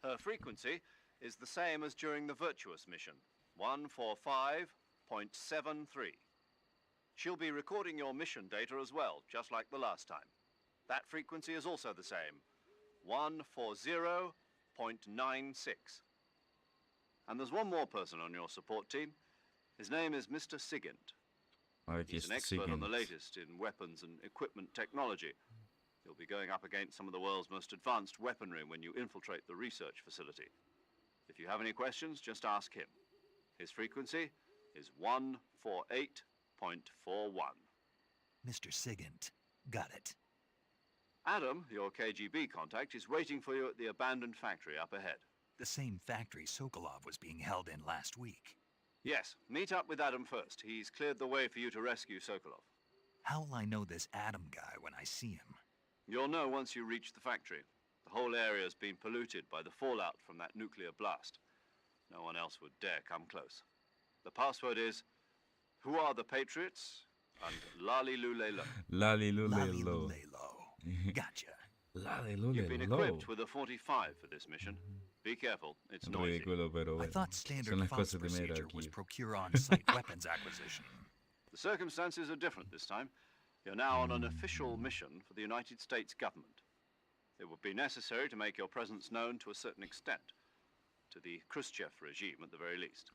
Her frequency is the same as during the Virtuous mission, 145.73. She'll be recording your mission data as well, just like the last time. That frequency is also the same, 140.96. And there's one more person on your support team. His name is Mr. Sigint. He's an expert on the latest in weapons and equipment technology. You'll be going up against some of the world's most advanced weaponry when you infiltrate the research facility. If you have any questions, just ask him. His frequency is 148.41. Mr. Sigint. Got it. Adam, your KGB contact, is waiting for you at the abandoned factory up ahead. The same factory Sokolov was being held in last week. Yes, meet up with Adam first. He's cleared the way for you to rescue Sokolov. How will I know this Adam guy when I see him? You'll know once you reach the factory. The whole area's been polluted by the fallout from that nuclear blast. No one else would dare come close. The password is, "Who are the Patriots?" and "Lali Lule Lo." Lali Lule Lali Lo. Lule Lo. Gotcha. Lali Lule You've been Lo. equipped with a 45 for this mission. Be careful, it's noisy. Ridículo, pero I bueno. thought Son standard las funds cosas de mera procedure was aquí. procure on-site weapons acquisition. The circumstances are different this time. You're now on an official mission for the United States government. It would be necessary to make your presence known to a certain extent, to the Khrushchev regime at the very least.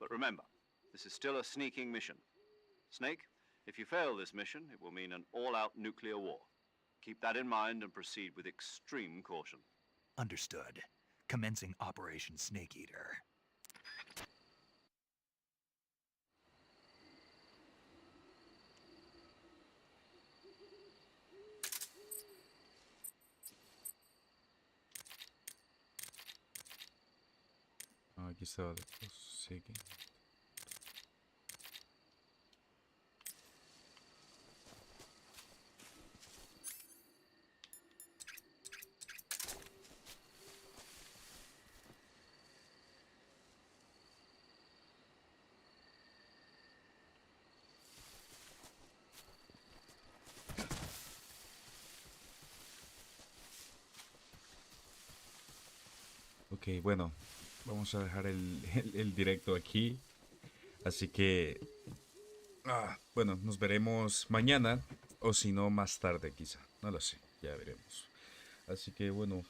But remember, this is still a sneaking mission. Snake, if you fail this mission, it will mean an all-out nuclear war. Keep that in mind and proceed with extreme caution. Understood. Commencing Operation Snake Eater. Ah, aquí estaba después. Sigue. Ok, bueno, vamos a dejar el directo aquí. Así que, bueno, nos veremos mañana o si no más tarde quizá. No lo sé, ya veremos. Así que bueno,